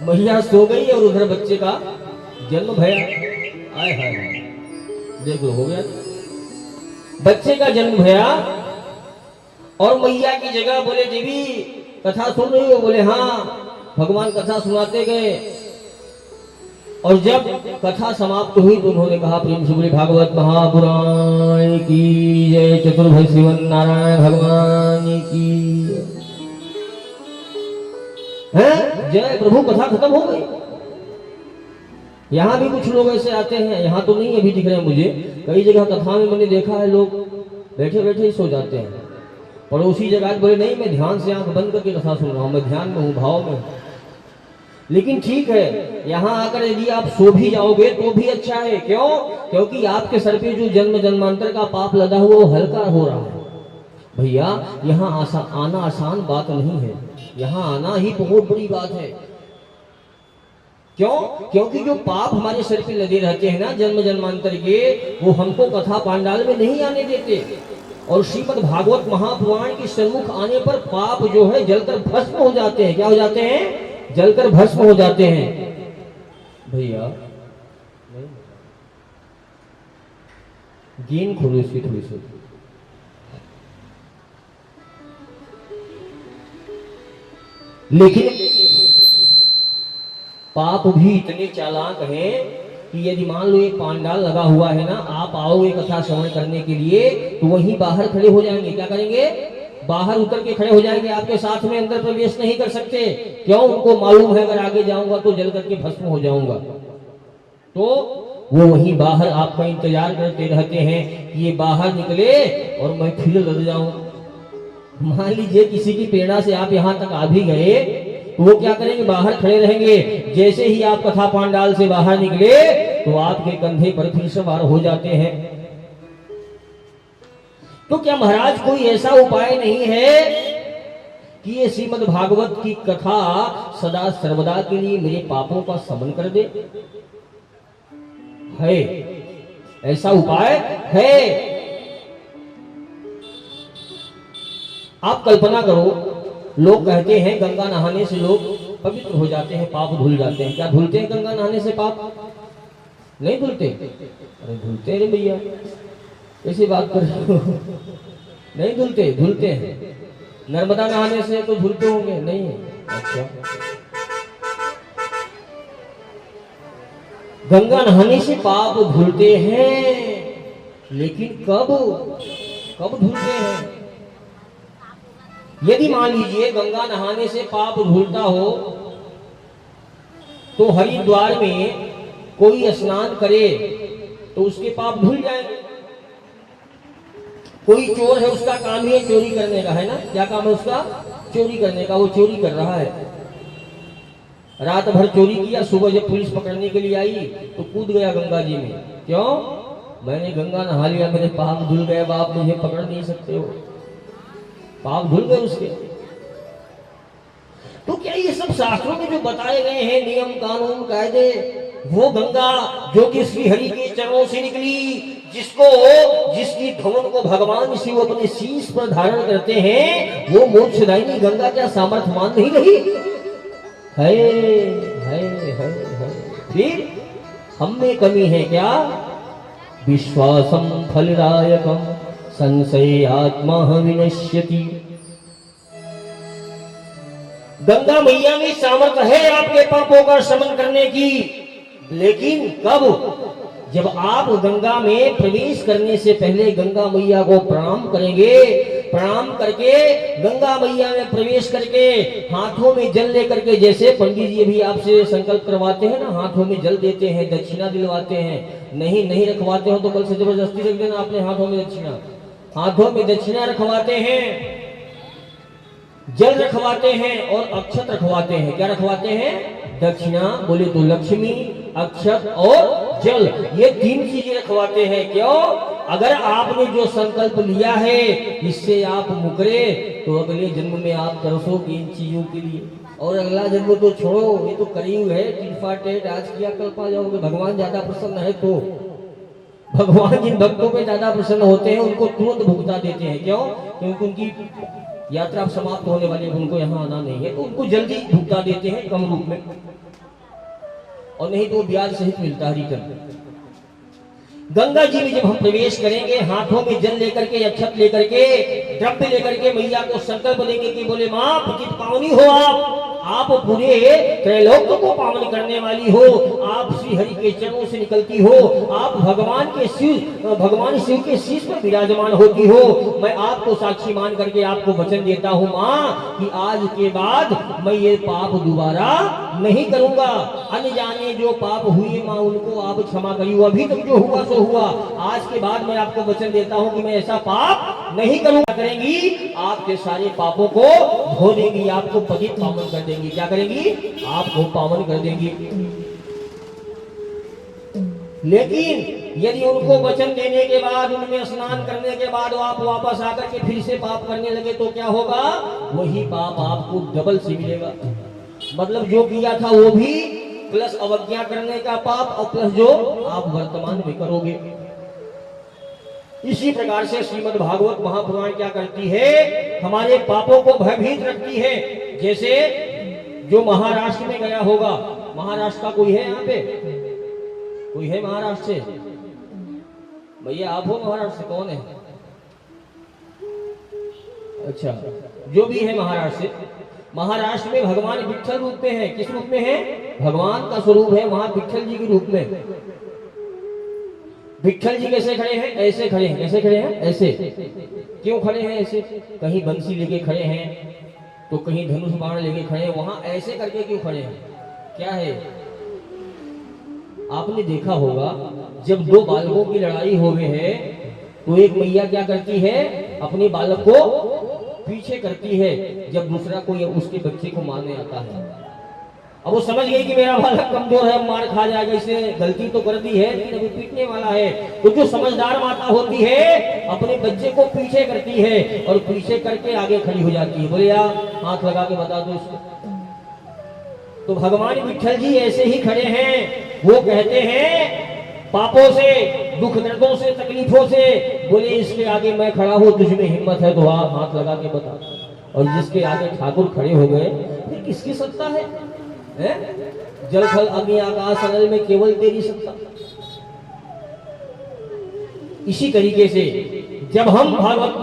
मैया सो गई और उधर बच्चे का जन्म भया। आय हाय, देखो हो गया, बच्चे का जन्म भया। और मैया की जगह बोले देवी कथा सुन रही हो? बोले हाँ। भगवान कथा सुनाते गए और जब कथा समाप्त हुई तो उन्होंने कहा प्रेम से बोले भागवत महापुराण की जय, चतुर्भुज शिवन नारायण भगवान की है जय। प्रभु कथा खत्म हो गई। यहाँ भी कुछ लोग ऐसे आते हैं, यहाँ तो नहीं अभी दिख रहे हैं मुझे, कई जगह कथा में मैंने देखा है लोग बैठे बैठे ही सो जाते हैं। पड़ोसी जगह बोले नहीं मैं ध्यान से आंख बंद करके कथा सुन रहा हूँ, मैं ध्यान में हूँ, भाव में हूँ। लेकिन ठीक है, यहाँ आकर यदि आप सो भी जाओगे तो भी अच्छा है। क्यों? क्योंकि आपके सर पे जो जन्म जन्मांतर का पाप लदा हुआ वो हल्का हो रहा है। भैया यहाँ आना आसान बात नहीं है, यहाँ आना ही बहुत बड़ी बात है। क्यों? क्योंकि जो पाप हमारे सर पे लदे रहते हैं ना जन्म जन्मांतर के, वो हमको कथा पांडाल में नहीं आने देते। और श्रीमद् भागवत महापुराण के सम्मुख आने पर पाप जो है जलकर भस्म हो जाते हैं। क्या हो जाते हैं? जलकर भस्म हो जाते हैं। भैया गेंद खोलो इसकी थोड़ी सी। लेकिन पाप भी इतने चालाक हैं कि यदि मान लो एक पांडाल लगा हुआ है ना, आप आओगे कथा श्रवण करने के लिए तो वहीं बाहर खड़े हो जाएंगे। क्या करेंगे? बाहर उतर के खड़े हो जाएंगे, आपके साथ में अंदर प्रवेश नहीं कर सकते। क्यों? उनको मालूम है अगर आगे जाऊंगा तो जल करके भस्म हो जाऊंगा। तो वो वहीं बाहर आपका इंतजार करते रहते हैं कि ये बाहर निकले और मैं फिर लग जाऊं। मान लीजिए किसी की प्रेरणा से आप यहाँ तक आ भी गए तो वो क्या करेंगे? बाहर खड़े रहेंगे। जैसे ही आप कथा पांडाल से बाहर निकले तो आपके कंधे पर फिर सवार हो जाते हैं। तो क्या महाराज कोई ऐसा उपाय नहीं है कि ये श्रीमद् भागवत की कथा सदा सर्वदा के लिए मेरे पापों का शमन कर दे? है ऐसा उपाय है? आप कल्पना करो, लोग कहते हैं गंगा नहाने से लोग पवित्र हो जाते हैं, पाप धुल जाते हैं। क्या धुलते हैं गंगा नहाने से पाप? नहीं धुलते? अरे धुलते रे भैया, ऐसी बात कर नहीं धुलते? धुलते हैं। नर्मदा नहाने से तो धुलते होंगे? नहीं। अच्छा, गंगा नहाने से पाप धुलते हैं, लेकिन कब कब धुलते हैं? यदि मान लीजिए गंगा नहाने से पाप धुलता हो तो हरिद्वार में कोई स्नान करे तो उसके पाप धुल जाएंगे। कोई चोर है, उसका काम ही है चोरी करने का, है ना? क्या काम है उसका? चोरी करने का। वो चोरी कर रहा है, रात भर चोरी किया, सुबह जब पुलिस पकड़ने के लिए आई तो कूद गया गंगा जी में। क्यों? मैंने गंगा नहा लिया, मेरे पाप धुल गए, बाप मुझे पकड़ नहीं सकते हो। पाप धुल गए उसके। तो क्या ये सब शास्त्रों में जो बताए गए हैं नियम कानून कायदे, वो गंगा जो कि श्री हरि के चरणों से निकली, जिसकी धुन को भगवान शिव अपने शीश पर धारण करते हैं, वो मोक्षदायिनी गंगा क्या सामर्थ्यमान नहीं रही? है। फिर हम में कमी है क्या? विश्वासम फलदायकम संशयात्मा विनश्यति। गंगा मैया में सामर्थ्य है आपके पापों का शमन करने की, लेकिन कब? जब आप गंगा में प्रवेश करने से पहले गंगा मैया को प्रणाम करेंगे। प्रणाम करके गंगा मैया में प्रवेश करके हाथों में जल लेकर के, जैसे पंडित जी भी आपसे संकल्प करवाते हैं ना, हाथों में जल देते हैं, दक्षिणा दिलवाते हैं। नहीं रखवाते हो तो कल से जबरदस्ती रख देना अपने हाथों में दक्षिणा। हाथों में दक्षिणा रखवाते हैं, जल रखवाते हैं और अक्षत रखवाते हैं। क्या रखवाते हैं? दक्षिणा बोले तो लक्ष्मी, अक्षत और जल, ये 3 चीजें रखवाते हैं। क्यों? अगर आपने जो संकल्प लिया है इससे आप मुकरे तो अगले जन्म में आप तरसोगे इन चीजों के लिए, और अगला जन्म तो छोड़ो, ये तो कलयुग है, टिट फाट टेट, आज किया कल पा जाओगे। भगवान ज्यादा प्रसन्न है तो भगवान जिन भक्तों पे ज्यादा प्रसन्न होते हैं उनको तुरंत भुगता देते हैं। क्यों? क्योंकि उनकी यात्रा समाप्त होने वाली है, उनको यहाँ आना नहीं है, तो उनको जल्दी भुगता देते हैं कम रूप में, और नहीं तो ब्याज सहित मिलता है रिटर्न। गंगा जी में जब हम प्रवेश करेंगे, हाथों में जल लेकर के, अक्षत लेकर के, द्रव्य लेकर के मैया को संकल्प देंगे कि बोले माँ पतित पावनी हो आप पूरे त्रैलोक को पावन करने वाली हो, आप श्री हरि के चरणों से निकलती हो, आप भगवान शिव के शीश पर विराजमान होती हो। मैं आपको साक्षी मान करके आपको वचन देता हूँ माँ कि आज के बाद मैं ये पाप दोबारा नहीं करूंगा। अनजाने जो पाप हुए माँ उनको आप क्षमा करियो, अभी तक जो हुआ सो हुआ, आज के बाद मैं आपको वचन देता हूँ कि मैं ऐसा पाप नहीं करूंगा। करेंगी आपके सारे पापों को धो देंगी, आपको पतित पावन कर देंगी। क्या करेंगी? आपको पावन कर देंगी। लेकिन यदि उनको वचन देने के बाद, उनमें स्नान करने के बाद आप वापस आकर के फिर से पाप करने लगे तो क्या होगा? वही पाप आपको डबल से मिलेगा। मतलब जो किया था वो भी, प्लस अवज्ञा करने का पाप, और प्लस जो आप वर्तमान में करोगे। इसी प्रकार से श्रीमद् भागवत महापुराण क्या करती है? हमारे पापों को भयभीत रखती है। जैसे जो महाराष्ट्र में गया होगा, महाराष्ट्र का कोई है यहाँ पे? कोई है महाराष्ट्र से? भैया आप हो महाराष्ट्र से? कौन है? अच्छा, जो भी है महाराष्ट्र से, महाराष्ट्र में भगवान विट्ठल रूप में है। किस रूप में है? भगवान का स्वरूप है वहां विट्ठल जी के रूप में। विट्ठल जी कैसे खड़े हैं? ऐसे खड़े हैं। कैसे खड़े हैं? ऐसे। क्यों खड़े हैं ऐसे? कहीं बंसी लेके खड़े हैं तो कहीं धनुष बाण लेके खड़े हैं, वहां ऐसे करके क्यों खड़े हैं? क्या है? आपने देखा होगा जब दो बालकों की लड़ाई हो गई है तो एक मैया क्या करती है? अपने बालक को पीछे करती है जब दूसरा कोई उसके बच्चे को मारने आता है। अब वो समझ गई कि मेरा बालक कमजोर है, मार खा जाएगा, इसने गलती तो कर दी है लेकिन अभी पीटने वाला है। तो जो समझदार माता होती है अपने बच्चे को पीछे करती है और पीछे करके आगे खड़ी हो जाती है। बोले यार हाथ लगा के बता दो इसको। तो भगवान विट्ठल जी ऐसे ही खड़े हैं। वो कहते हैं पापों से, दुख दर्दों से, तकलीफों से, बोले इसके आगे मैं खड़ा हूं, तुझ में हिम्मत है तो आप हाथ लगा के बता। और जिसके आगे ठाकुर खड़े हो गए फिर किसकी सत्ता है? जल थल अग्नि आकाश अनल में केवल तेरी सत्ता। इसी तरीके से जब हम भागवत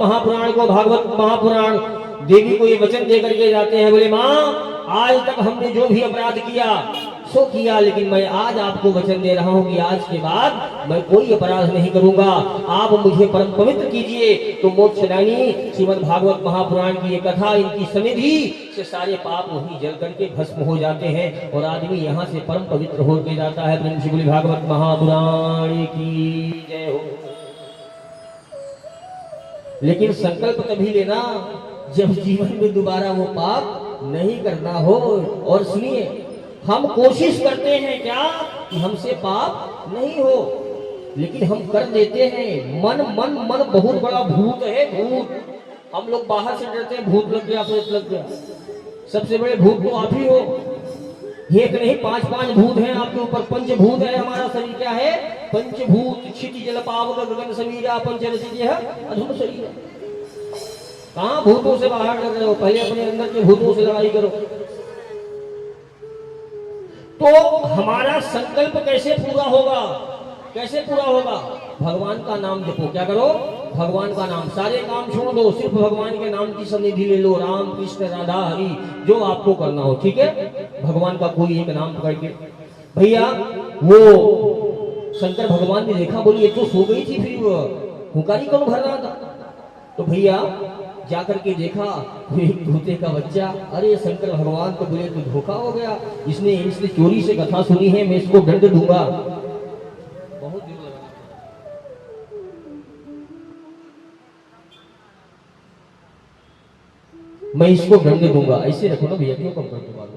महापुराण देवी को ये वचन दे करके जाते हैं, बोले माँ आज तक हमने जो भी अपराध किया सो किया, लेकिन मैं आज आपको वचन दे रहा हूं कि आज के बाद मैं कोई अपराध नहीं करूंगा, आप मुझे परम पवित्र कीजिए। तो मोक्षदायिनी श्रीमद् भागवत महापुराण की ये कथा, इनकी सनिधि से सारे पाप वहीं जल करके भस्म हो जाते हैं और आदमी यहाँ से परम पवित्र होकर जाता है। प्रेम से बोलिए भागवत महापुराण की जय हो। लेकिन संकल्प तभी लेना जब जीवन में दोबारा वो पाप नहीं करना हो। और सुनिए, हम कोशिश करते हैं क्या कि हमसे पाप नहीं हो, लेकिन हम कर देते हैं। मन बहुत बड़ा भूत है, भूत। हम लोग बाहर से डरते हैं भूत लग गया, प्रेत लग गया। सबसे बड़े भूत तो आप ही हो। एक नहीं 5 भूत हैं आपके ऊपर। पंचभूत है हमारा शरीर। क्या है? पंचभूत। क्षिति जल पावक गगन समीरा पंचरसित अधुर शरीर। कहां भूतों से बाहर डर रहे हो? पहले अपने अंदर के भूतों से लड़ाई करो। तो हमारा संकल्प कैसे पूरा होगा? कैसे पूरा होगा? भगवान का नाम जपो। क्या करो? भगवान का नाम। सारे काम छोड़ दो, सिर्फ भगवान के नाम की सनिधि ले लो। राम कृष्ण राधा हरि, जो आपको करना हो, ठीक है? भगवान का कोई एक नाम पकड़ के। भैया वो शंकर भगवान ने देखा, बोली ये तो सो गई थी, फिर हुकारी कौन भर रहा था? तो भैया जाकर के देखा एक धोते का बच्चा। अरे शंकर भगवान को बोले तो धोखा हो गया, इसने चोरी से कथा सुनी है, मैं इसको दंड दूंगा। बहुत दिन लगा। मैं इसको दंड दूंगा। ऐसे रखो ना भैया, क्यों कम करते बात?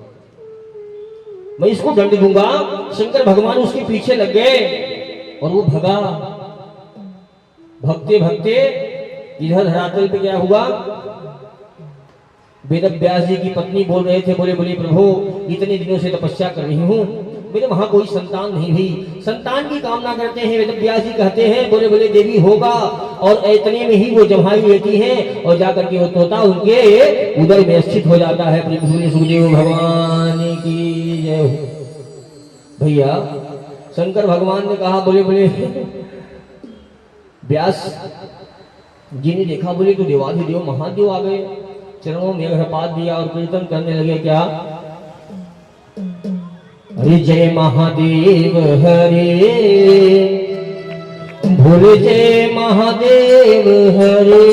मैं इसको दंड दूंगा। शंकर भगवान उसके पीछे लग गए और वो भगा। भगते भगते इधर धरातल पे क्या हुआ? वेद व्यास जी की पत्नी बोल रहे थे, बोले बोले प्रभु इतने दिनों से तपस्या कर रही हूँ, मेरे वहां कोई संतान नहीं हुई। संतान की कामना करते हैं वेद व्यास जी कहते हैं बोले बोले देवी होगा, और इतने में ही वो जमाई लेती हैं और जाकर के वो तोता उनके उदर में स्थित हो जाता है। बोले सुखदेव भगवान की जय हो। भैया शंकर भगवान ने कहा बोले बोले व्यास जी ने देखा बोले तो देवाधिदेव महादेव आ गए, चरणों में घृपात दिया और कीर्तन करने लगे। क्या? अरे जय महादेव हरे, भोले जय महादेव हरे,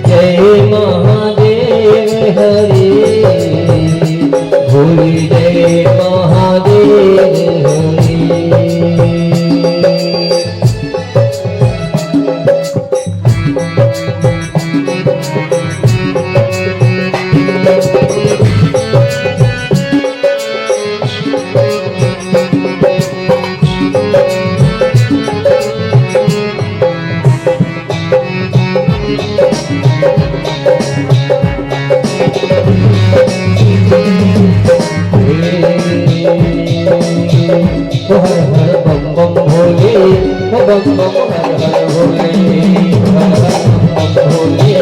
जय महादेव हरे, भोले जय महादेव हरे। हर हर बम बम भोले, बम बम हर हर भोले, हर हर बम भोले,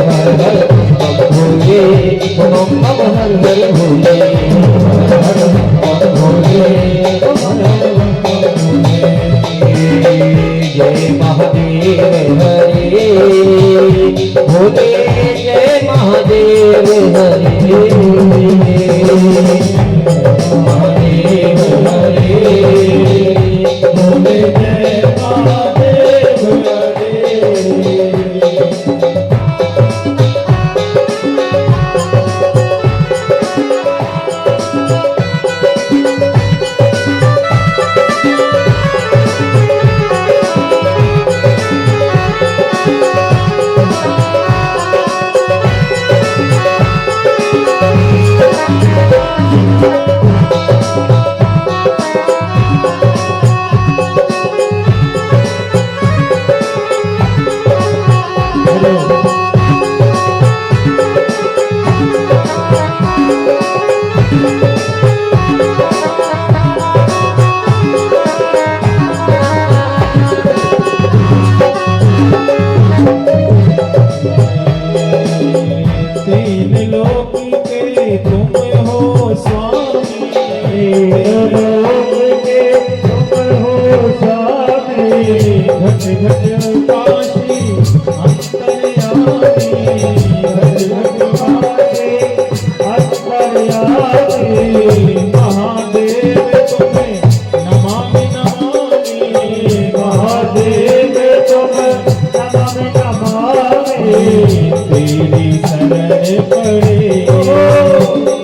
हर हर बम भोले, बम बम हर हर भोले, हर हर बम भोले, जय महादेव हरे, भोले जय महादेव हरे, महादेव हरे, भोले जय महादेव हरे। तीन लोक के तुम हो स्वामी, तीन लोक के तुम हो स्वामी, घट घट काशी अंतर्यामी, घट घट काशी अंतर्यामी, महादेव तुम्हें नमामि नमामि, महादेव तुम्हें नमामि नमामि, तेरी शरण पड़े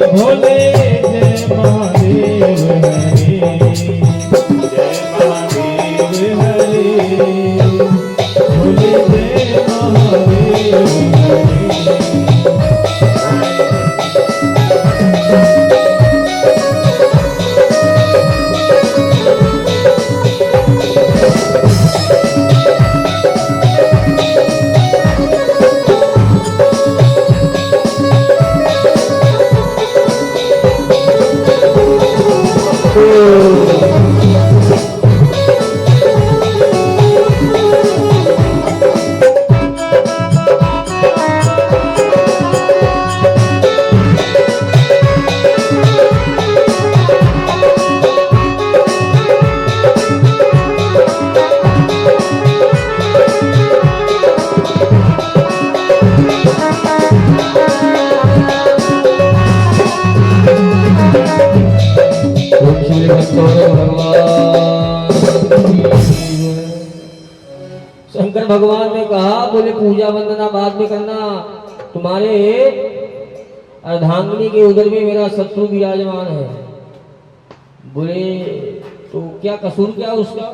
भोले जय महादेव हरे, जय महादेव हरे, भोले जय महादेव हरे। शंकर भगवान ने कहा बोले पूजा वंदना बाद में करना, तुम्हारे अर्धांगिनी के उदर में मेरा शत्रु विराजमान है। बोले तो क्या कसूर क्या उसका,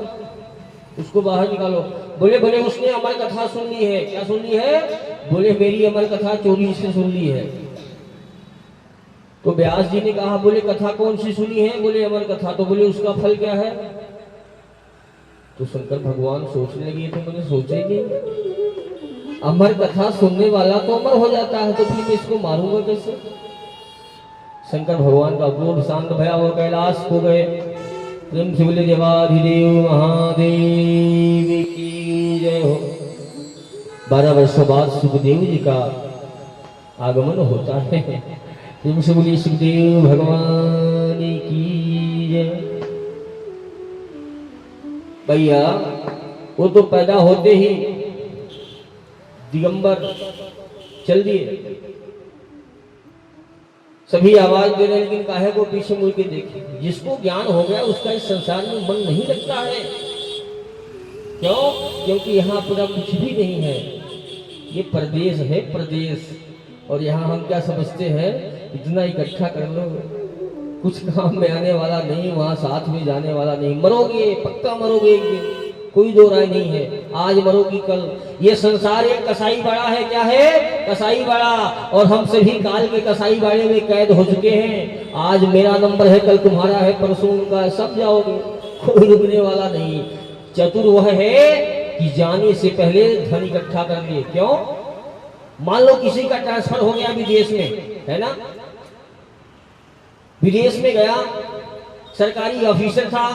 उसको बाहर निकालो। बोले बोले उसने अमर कथा सुन ली है। क्या सुन ली है? बोले मेरी अमर कथा चोरी से सुन ली है। तो व्यास जी ने कहा बोले कथा कौन सी सुनी है? बोले अमर कथा। तो बोले उसका फल क्या है? तो शंकर भगवान सोचने लगे थे, मैंने सोचा ही नहीं, अमर कथा सुनने वाला तो अमर हो जाता है, तो फिर मैं इसको मारूंगा कैसे? शंकर भगवान का क्रोध शांत भया और कैलाश को गए। प्रेम से बोले देवाधिदेव महादेव की जय हो। 12 वर्षों बाद सुखदेव जी का आगमन होता है। प्रेम से बोले सुखदेव भगवान की जय। भैया वो तो पैदा होते ही दिगंबर चल दिए, सभी आवाज दे रहे, लेकिन काहे को पीछे मुड़ के देखे। जिसको ज्ञान हो गया उसका इस संसार में मन नहीं लगता है। क्यों? क्योंकि यहाँ पूरा कुछ भी नहीं है, ये प्रदेश है प्रदेश। और यहाँ हम क्या समझते हैं, इतना इकट्ठा कर लो, कुछ काम में आने वाला नहीं, वहां साथ में जाने वाला नहीं। मरोगे, पक्का मरोगे एक दिन, कोई दो राय नहीं है। आज मरोगी कल। ये संसार एक कसाई बाड़ा है। क्या है? कसाई बाड़ा। और हम सभी काल के कसाई बाड़े में कैद हो चुके हैं। आज मेरा नंबर है, कल तुम्हारा है, परसों उनका है, सब जाओगे, कोई रुकने वाला नहीं। चतुर वह है कि जाने से पहले धन इकट्ठा कर ले। क्यों? मान लो किसी का ट्रांसफर हो गया विदेश में, है ना, विदेश में गया, सरकारी ऑफिसर था,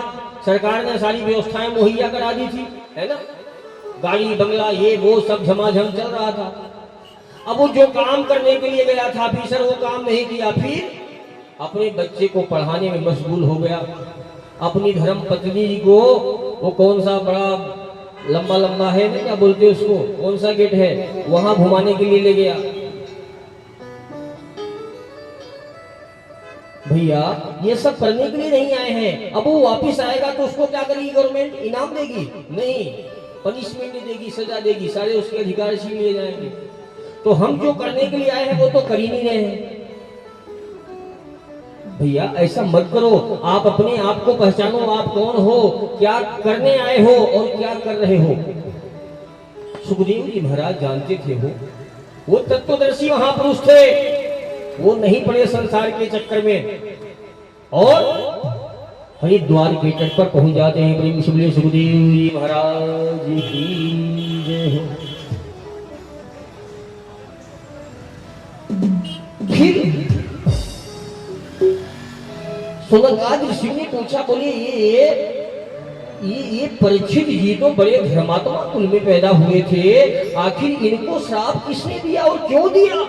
सरकार ने सारी व्यवस्थाएं मुहैया करा दी थी, है ना, गाड़ी बंगला ये वो सब झमाझम चल रहा था। अब वो जो काम करने के लिए गया था ऑफिसर, वो काम नहीं किया, फिर अपने बच्चे को पढ़ाने में मशगूल हो गया। अपनी धर्म पत्नी को वो कौन सा बड़ा लंबा लंबा है ना, क्या बोलते हैं उसको, कौन सा गेट है, वहां घुमाने के लिए ले गया। भैया ये सब करने के लिए नहीं आए हैं। अब वो वापिस आएगा तो उसको क्या करेगी गवर्नमेंट? इनाम देगी? नहीं, पनिशमेंट देगी, सजा देगी, सारे उसके अधिकार छीन लिए जाएंगे। तो हम जो करने के लिए आए हैं वो तो कर ही नहीं रहे हैं। भैया ऐसा मत करो। आप अपने आप को पहचानो, आप कौन हो, क्या करने आए हो और क्या कर रहे हो। सुखदेव जी महाराज जानते थे, वो तत्वदर्शी महापुरुष थे, वो नहीं पड़े संसार के चक्कर में और हरिद्वार के तट पर पहुंच जाते हैं। प्रेम से बोलिए सुखदेव जी महाराज की जय हो। फिर सुनकादि ऋषि ने पूछा, बोले ये परीक्षित जी तो बड़े धर्मात्मा कुल में पैदा हुए थे, आखिर इनको श्राप किसने दिया और क्यों दिया?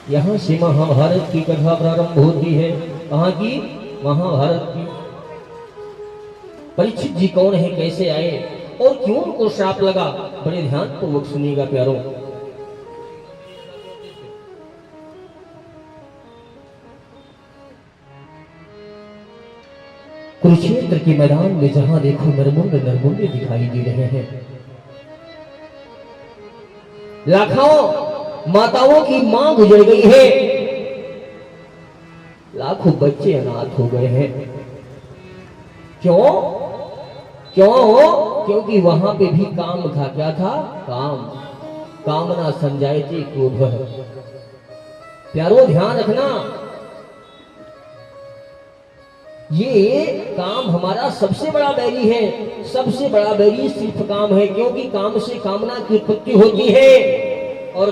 यहाँ से महाभारत की कथा प्रारंभ होती है। कहाँ की? महाभारत की। परीक्षित जी कौन है, कैसे आए और क्यों उनको श्राप लगा, बड़े ध्यान पूर्वक सुनिएगा प्यारों। कुरुक्षेत्र के मैदान में जहां देखो नरमुंड नरमुंडे दिखाई दे रहे हैं। लाखों माताओं की मां गुजर गई है, लाखों बच्चे अनाथ हो गए हैं। क्यों? क्योंकि वहां पे भी काम था। क्या था? काम। कामना संजायते क्रोध। प्यारो ध्यान रखना, ये काम हमारा सबसे बड़ा बैरी है। सबसे बड़ा बैरी सिर्फ काम है, क्योंकि काम से कामना की उत्पत्ति होती है और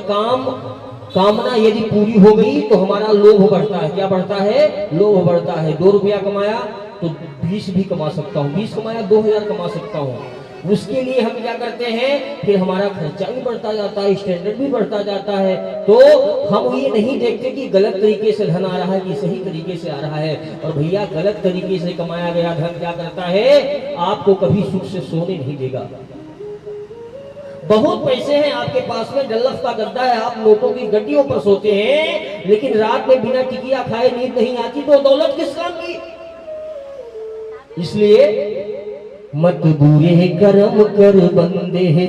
कामना यदि पूरी हो गई तो हमारा लोभ बढ़ता है। क्या बढ़ता है? लोभ बढ़ता है। 2 रुपया कमाया तो 20 भी कमा सकता हूँ, 20 कमाया 2000 कमा सकता हूँ। उसके लिए हम क्या करते हैं, फिर हमारा खर्चा भी बढ़ता जाता है, स्टैंडर्ड भी बढ़ता जाता है। तो हम ये नहीं देखते कि गलत तरीके से धन आ रहा है कि सही तरीके से आ रहा है। और भैया गलत तरीके से कमाया गया धन क्या करता है, आपको कभी सुख से सोने नहीं देगा। बहुत पैसे हैं आपके पास में, डल्लफ का गद्दा है, आप नोटों की गड्डियों पर सोते हैं, लेकिन रात में बिना टिकिया खाए नींद नहीं आती, तो दौलत किस काम की? इसलिए मत बुरे कर्म कर बंदे है।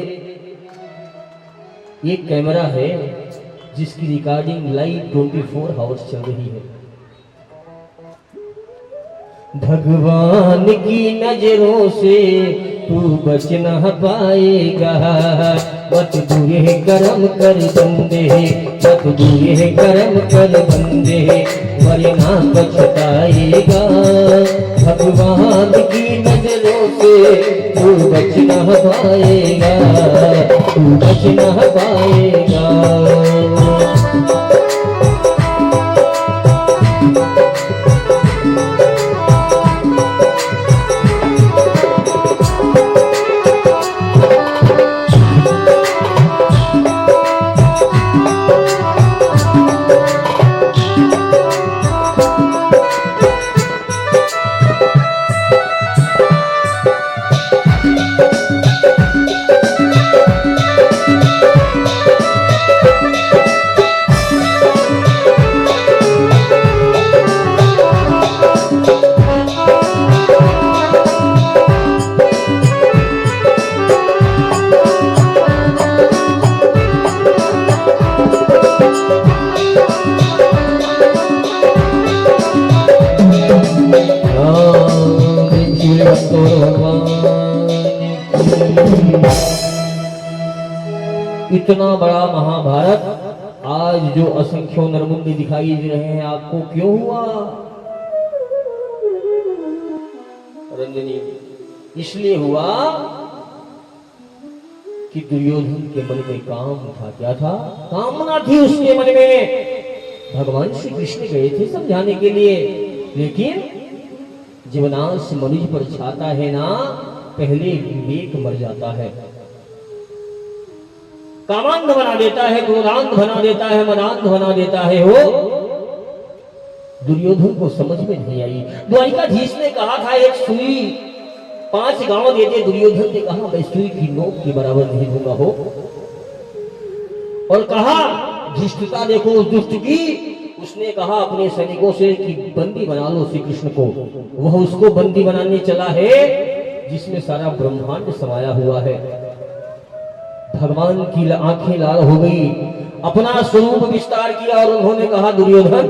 ये कैमरा है जिसकी रिकॉर्डिंग लाइव 24 आवर्स चल रही है। भगवान की नजरों से तू बच न पाएगा। मत बुरे कर्म कर बंदे, मत बुरे कर्म कर बंदे, वरना पछताएगा। भगवान की नजरों से तू बच न पाएगा, तू बच न पाएगा। इतना बड़ा महाभारत आज जो असंख्यों नरमुंडे दिखाई दे रहे हैं, आपको क्यों हुआ रंजनी? इसलिए हुआ कि दुर्योधन के मन में काम था। क्या था? कामना थी उसके मन में। भगवान श्री कृष्ण गए थे समझाने के लिए, लेकिन जीवनांश मनुष्य पर छाता है ना, पहले विवेक मर जाता है, कामांध बना देता है, क्रोधांध बना देता है, मदांध बना देता है। वो दुर्योधन को समझ में नहीं आई। द्वारिकाधीश ने कहा था एक सुई 5 गांव दे दे। दुर्योधन ने कहा मैं सुई की नोक के बराबर नहीं दूंगा हो, और कहा धृष्टता देखो उस दुष्ट की। उसने कहा अपने सैनिकों से कि बंदी बना लो श्री कृष्ण को। वह उसको बंदी बनाने चला है जिसमें सारा ब्रह्मांड समाया हुआ है। भगवान की आंखें लाल हो गई, अपना स्वरूप विस्तार किया और उन्होंने कहा दुर्योधन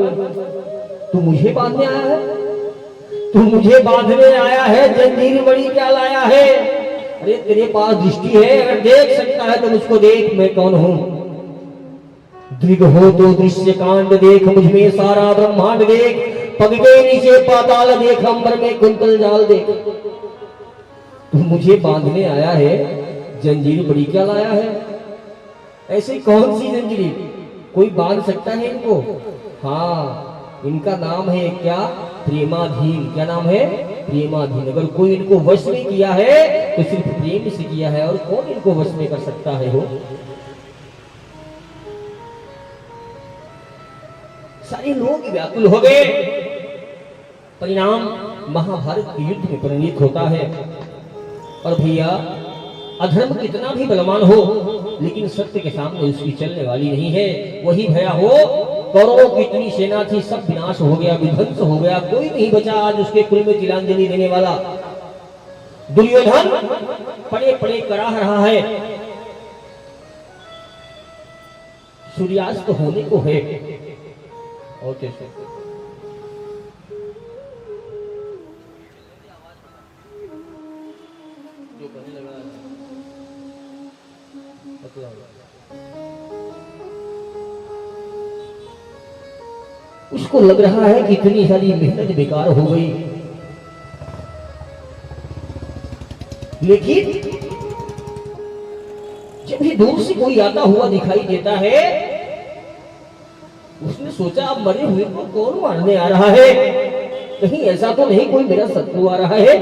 तू मुझे बांधने आया है, तू मुझे बांधने आया है, जंजीर बड़ी क्या लाया है? अरे तेरे पास दृष्टि है, अगर देख सकता है तो मुझको देख, मैं कौन हूं? दृग हो तो दृश्य कांड देख, मुझमें सारा ब्रह्मांड देख, पग के नीचे पाताल देख, अंबर में कुंतल जाल देख। तू मुझे बांधने आया है, जंजीर बड़ी क्या लाया है? ऐसी कौन सी जंजीर? कोई बांध सकता है इनको? हाँ, इनका नाम है क्या? प्रेमाधीन। क्या नाम है? प्रेमाधीन। अगर कोई इनको वश में किया है तो सिर्फ प्रेम से किया है, और कौन इनको वश में कर सकता है? हो सारे लोग व्याकुल हो गए। परिणाम महाभारत के युद्ध में परिणित होता है। और भैया अधर्म कितना भी बलवान हो, लेकिन सत्य के सामने उसकी चलने वाली नहीं है। वही भया हो, कौरवों की इतनी सेना थी, सब विनाश हो गया, विध्वंस हो गया, कोई नहीं बचा आज उसके कुल में तिलांजलि देने वाला। दुर्योधन पड़े पड़े कराह रहा है, सूर्यास्त होने को है। और कैसे जो कहने लगा उसको लग रहा है कि इतनी सारी मेहनत बेकार हो गई, लेकिन जब भी दूर से कोई आता हुआ दिखाई देता है, उसने सोचा अब मरे हुए को कौन मारने आ रहा है? कहीं ऐसा तो नहीं कोई मेरा शत्रु आ रहा है?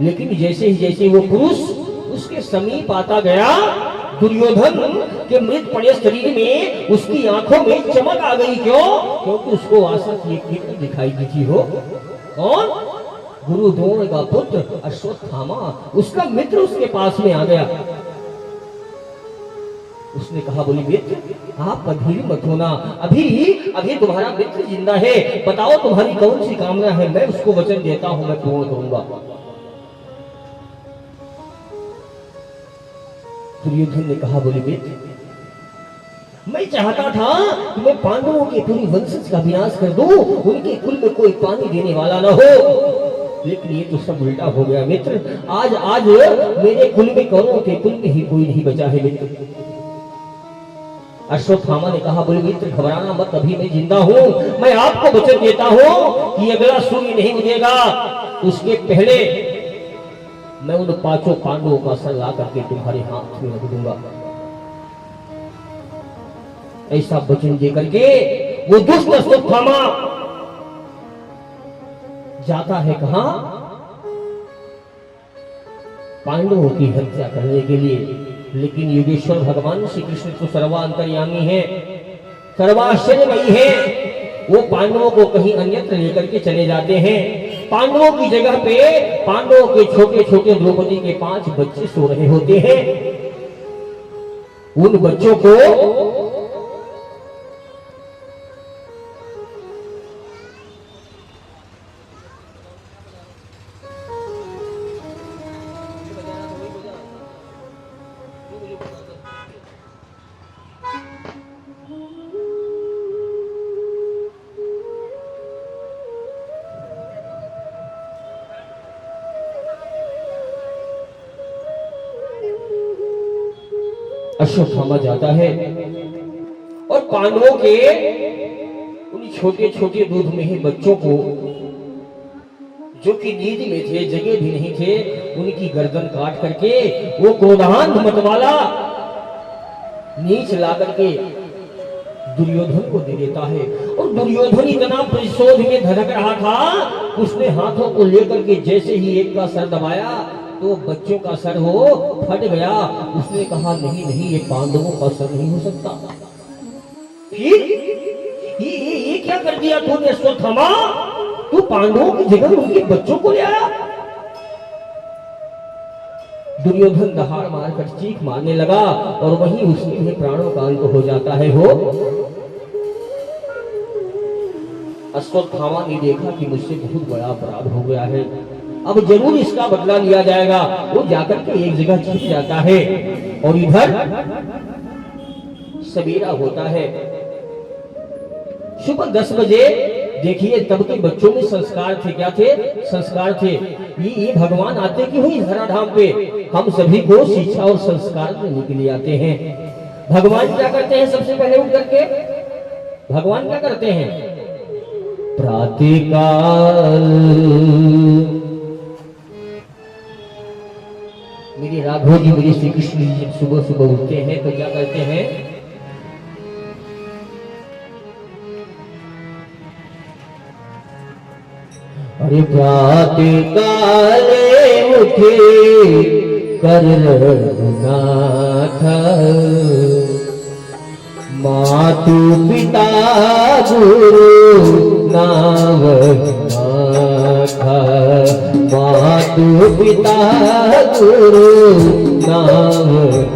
लेकिन जैसे ही जैसे वो पुरुष उसके समीप आता गया, दुर्योधन के मृत पड़े शरीर में उसकी आंखों में चमक आ गई। क्यों? क्योंकि उसको आशा की एक किरण दिखाई दी थी। हो कौन? गुरु द्रोण का पुत्र अश्वत्थामा, उसका मित्र उसके पास में आ गया। उसने कहा बोली मित्र आप अधीर मत होना, अभी तुम्हारा मित्र जिंदा है, बताओ तुम्हारी कौन सी कामना है, मैं उसको वचन देता हूं मैं पूर्ण करूंगा। दुर्योधन ने कहा बोली मित्र मैं चाहता था कि मैं पांडवों के पूरी वंशज का विनाश कर दूं, उनके कुल में कोई पानी देने वाला न हो, लेकिन ये तो सब उल्टा हो गया मित्र। आज मेरे कुल में कौरवों के कुल में ही कोई नहीं बचा है मित्र। अश्वत्थामा ने कहा, बोले मित्र घबराना मत, अभी मैं जिंदा हूं, मैं आपको वचन देता हूं कि अगला सूर्य नहीं उगेगा उसके पहले मैं उन 5 पांडवों का सर ला करके तुम्हारे हाथ में रख दूंगा। ऐसा वचन दे करके वो दुष्ट अश्वत्थामा जाता है कहां? पांडवों की हत्या करने के लिए। लेकिन योगेश्वर भगवान श्री कृष्ण तो सर्वांतर्यामी है, सर्वाश्चर्यमयी है। वो पांडवों को कहीं अन्यत्र लेकर के चले जाते हैं। पांडवों की जगह पे पांडवों के छोटे छोटे द्रौपदी के 5 बच्चे सो रहे होते हैं। उन बच्चों को अश्वत्थामा जाता है और पांडवों के उन छोटे छोटे दूध में ही बच्चों को, जो कि नींद में थे, जगह भी नहीं थे, उनकी गर्दन काट करके वो क्रोधांध मतवाला नीच ला करके दुर्योधन को दे देता है। और दुर्योधन इतना प्रतिशोध में धड़क रहा था, उसने हाथों को लेकर के जैसे ही एक का सर दबाया तो बच्चों का सर हो फट गया। उसने कहा, नहीं नहीं, ये पांडवों का सर नहीं हो सकता। फिर ये क्या कर दिया तूने अश्वत्थामा? तू पांडवों की जगह उनके बच्चों को ले आया। दुर्योधन दहाड़ मारकर चीख मारने लगा और वहीं उसके भी प्राणों का अंत हो जाता है। हो अश्वत्थामा ने देखा कि मुझसे बहुत बड़ा अपराध हो गया है, अब जरूर इसका बदला लिया जाएगा। वो जाकर के एक जगह छिप जाता है और इधर सवेरा होता है, सुबह 10 बजे। देखिए तब के बच्चों में संस्कार थे, क्या थे? संस्कार थे। ये भगवान आते क्यों इस धराधाम पे? हम सभी को शिक्षा और संस्कार देने के लिए आते हैं। भगवान क्या करते हैं? सबसे पहले उठ करके भगवान क्या करते हैं? प्रातःकाल मेरे राघव जी, मेरे श्री कृष्ण जी जब सुबह सुबह उठते हैं तो क्या करते हैं? अरे प्रातःकाले उठे कर रघुनाथ, मातु पिता गुरु नावनाथ, मातु पिता गुरु नावनाथ।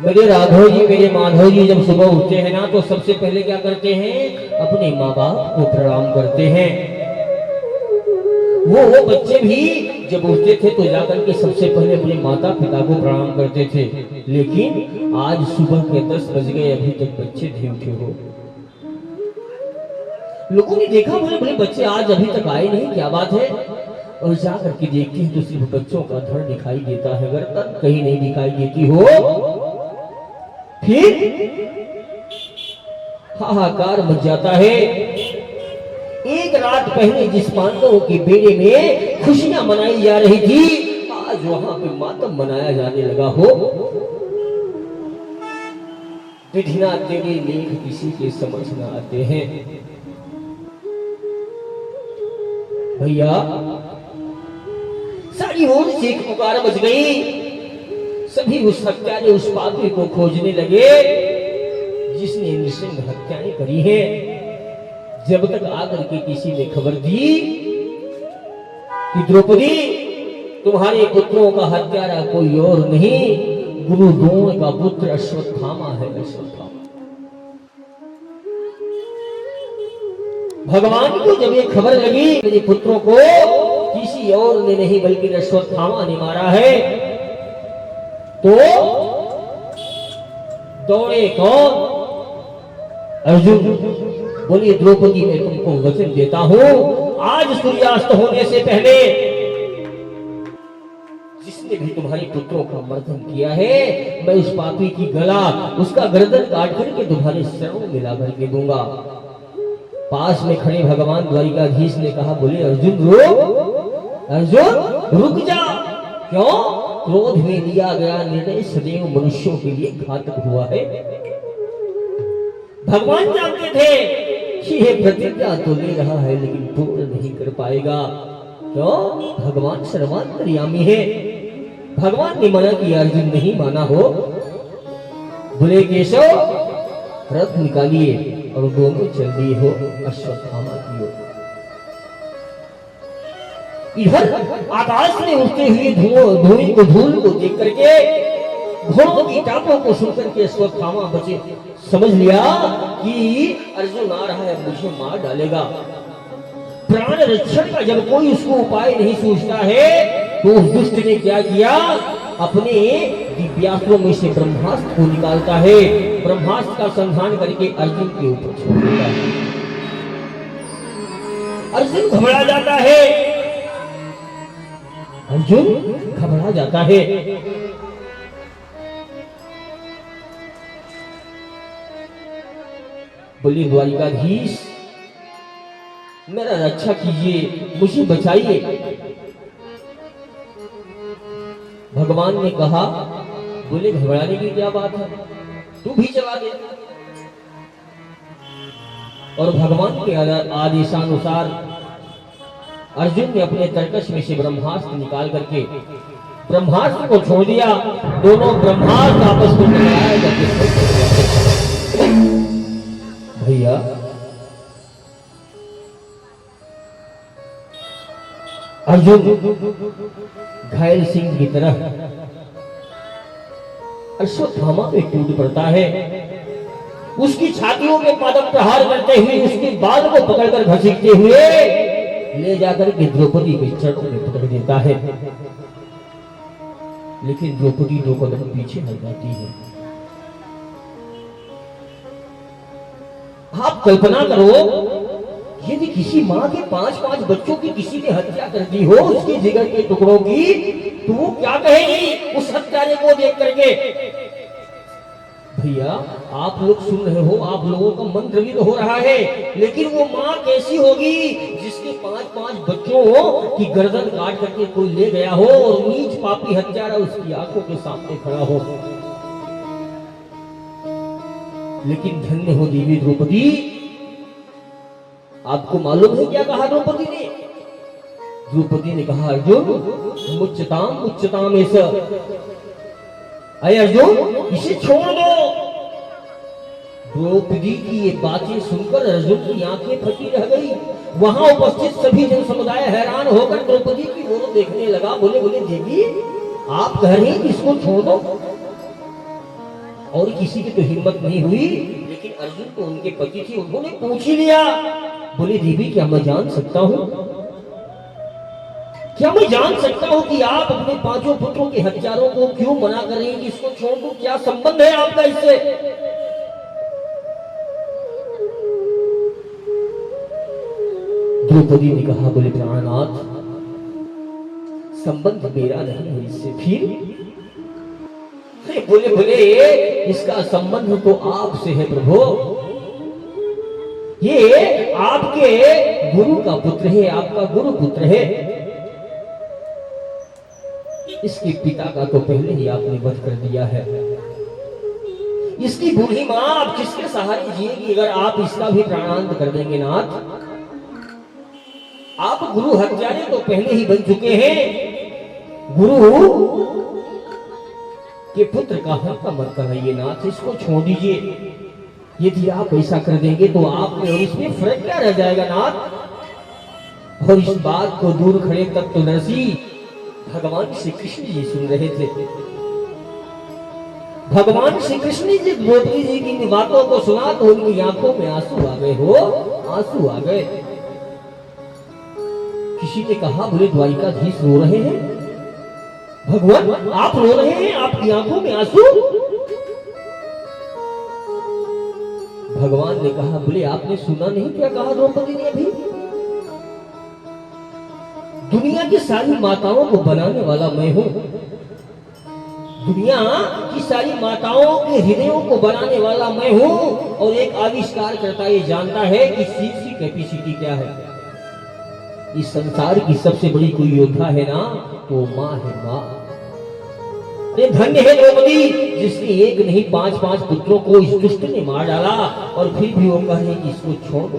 मेरे राघव जी, मेरे माधव जी जब सुबह उठते हैं ना तो सबसे पहले क्या करते हैं? अपने माँ बाप को प्रणाम करते हैं। वो बच्चे भी जब उठते थे तो जाकर के सबसे पहले अपने माता पिता को प्रणाम करते थे। लेकिन आज सुबह के 10 बज गए, अभी तक बच्चे नहीं उठे हो। लोगों ने देखा, बोले बोले बच्चे आज अभी तक आए नहीं, क्या बात है? और जाकर के देखते हैं तो सिर्फ बच्चों का धड़ दिखाई देता है, गर्दन कहीं नहीं दिखाई देती हो। फिर हाहाकार मच जाता है। एक रात पहले जिस पांडवों के बेड़े में खुशियां मनाई जा रही थी, आज वहां पे मातम मनाया जाने लगा हो। विधि ना तेरे लेख किसी के समझ ना आते हैं। भैया सारी ओर से एक पुकार बज गई। सभी उस हत्यारे उस पापी को खोजने लगे जिसने नृशंस हत्याएं करी है। जब तक आकर के किसी ने खबर दी कि द्रौपदी तुम्हारे पुत्रों का हत्यारा कोई और नहीं गुरु द्रोण का पुत्र अश्वत्थामा है। अश्वत्थामा भगवान को जब ये खबर लगी मेरे पुत्रों को किसी और ने नहीं बल्कि अश्वत्थामा ने मारा है, तो दौड़े कौन? अर्जुन। बोलिए द्रौपदी मैं तुमको वचन देता हूं आज सूर्यास्त होने से पहले जिसने भी तुम्हारे पुत्रों का मर्दन किया है मैं उस पापी की गला उसका गर्दन काट करके तुम्हारे शरणों में ला करके दूंगा। पास में खड़े भगवान द्वारिकाधीश ने कहा, बोले अर्जुन रुक, अर्जुन रुक जा। क्यों? क्रोध में लिया गया निर्णय सदैव मनुष्यों के लिए घातक हुआ है। भगवान जानते थे कि ये प्रतिज्ञा तो ले रहा है लेकिन पूर्ण नहीं कर पाएगा। क्यों? भगवान सर्वांतर्यामी है। भगवान ने मना किया, अर्जुन नहीं माना हो। बोले केशव रथ निकालिए और दोनों चल दिए हो अश्वत्थामा की ओर। इधर आकाश में उठते हुए धुएं को धूल को देख करके घोड़ों की टापों को सुनकर के अश्वत्थामा बचे समझ लिया कि अर्जुन आ रहा है मुझे मार डालेगा। प्राण रक्षण का जब कोई उसको उपाय नहीं सोचता है तो उस दुष्ट ने क्या किया? अपने दिव्यास्त्रों में से ब्रह्मास्त्र को निकालता है। ब्रह्मास्त्र का संधान करके अर्जुन के ऊपर छोड़ देता है। अर्जुन घबरा जाता है। अर्जुन घबरा जाता है। बोली द्वारिकाधीश मेरा रक्षा कीजिए, मुझे बचाइए। भगवान ने कहा, बोले घबराने की क्या बात है, तू भी चला दे। और भगवान के आदेशानुसार अर्जुन ने अपने तरकश में से ब्रह्मास्त्र निकाल करके ब्रह्मास्त्र को छोड़ दिया। दोनों ब्रह्मास्त्र आपस में टकराए करके भैया अर्जुन घायल सिंह की तरह अश्वत्थामा पे टूट पड़ता है। उसकी छातियों में पादप प्रहार करते हुए उसके बाल को पकड़कर घसीटते हुए ले जाकर के द्रौपदी के चरणों में पकड़ देता है। लेकिन द्रौपदी 2 कदम पीछे हट जाती है। आप कल्पना करो यदि किसी माँ के 5-5 बच्चों की किसी ने हत्या कर दी हो उसके जिगर के टुकड़ों की, तो वो क्या कहेगी उस हत्यारे को देख करके? भैया आप लोग सुन रहे हो, आप लोगों का मन द्रवित हो रहा है, लेकिन वो माँ कैसी होगी जिसके 5-5 बच्चों की गर्दन काट करके कोई ले गया हो और नीच पापी हत्यारा उसकी आंखों के सामने खड़ा हो। लेकिन धन्य हो देवी द्रौपदी। आपको मालूम है क्या कहा द्रौपदी ने? द्रौपदी ने कहा, अर्जुन मुच्यताम मुच्यताम ऐसा, अरे अर्जुन इसे छोड़ दो। द्रौपदी की ये बातें सुनकर अर्जुन की आंखें फटी रह गई। वहां उपस्थित सभी जन समुदाय हैरान होकर द्रौपदी की ओर देखने लगा। बोले बोले देवी आप कह रहे हैं कि इसको छोड़ दो? और किसी की तो हिम्मत नहीं हुई, लेकिन अर्जुन तो उनके पति थे, उन्होंने पूछ ही लिया। बोले देवी क्या मैं जान सकता हूं, क्या मैं जान सकता हूं कि आप अपने 5 पुत्रों के हत्यारों को क्यों मना कर रही हैं कि इसको छोड़ दो? क्या संबंध है आपका इससे? द्रौपदी ने कहा, बोले प्राणनाथ संबंध मेरा नहीं है इससे। फिर बोले बोले इसका संबंध तो आपसे है प्रभु। ये आपके गुरु का पुत्र है, आपका गुरु पुत्र है। इसके पिता का तो पहले ही आपने वध कर दिया है। इसकी बूढ़ी माँ अब किसके सहारे जिएगी अगर आप इसका भी प्राणांत कर देंगे नाथ? आप गुरु हत्यारे तो पहले ही बन चुके हैं। गुरु के पुत्र का हत्या मत कराइए नाथ, इसको छोड़ दीजिए। यदि आप ऐसा कर देंगे तो आप में और इसमें फर्क क्या रह जाएगा नाथ? और इस बात को दूर खड़े तब तो नरसी भगवान श्री कृष्ण जी सुन रहे थे। भगवान श्री कृष्ण जी द्रौपदी जी की इन बातों को सुना तो उनकी आंखों में आंसू आ गए। हो आंसू आ गए। किसी ने कहा बोले द्वारिकाधीश रो रहे हैं। भगवान आप रो रहे हैं, आपकी आंखों में आंसू? भगवान ने कहा बोले आपने सुना नहीं क्या कहा द्रौपदी ने अभी? दुनिया की सारी माताओं को बनाने वाला मैं हूं। दुनिया की सारी माताओं के हृदयों को बनाने वाला मैं हूं। और एक आविष्कार करता ये जानता है कि सीट की कैपेसिटी क्या है। इस संसार की सबसे बड़ी कोई योद्धा है ना, तो माँ है माँ। ये धन्य है द्रौपदी जिसके एक नहीं 5-5 पुत्रों को इस दुष्ट ने मार डाला और फिर भी वो कहे कि इसको छोड़ दो।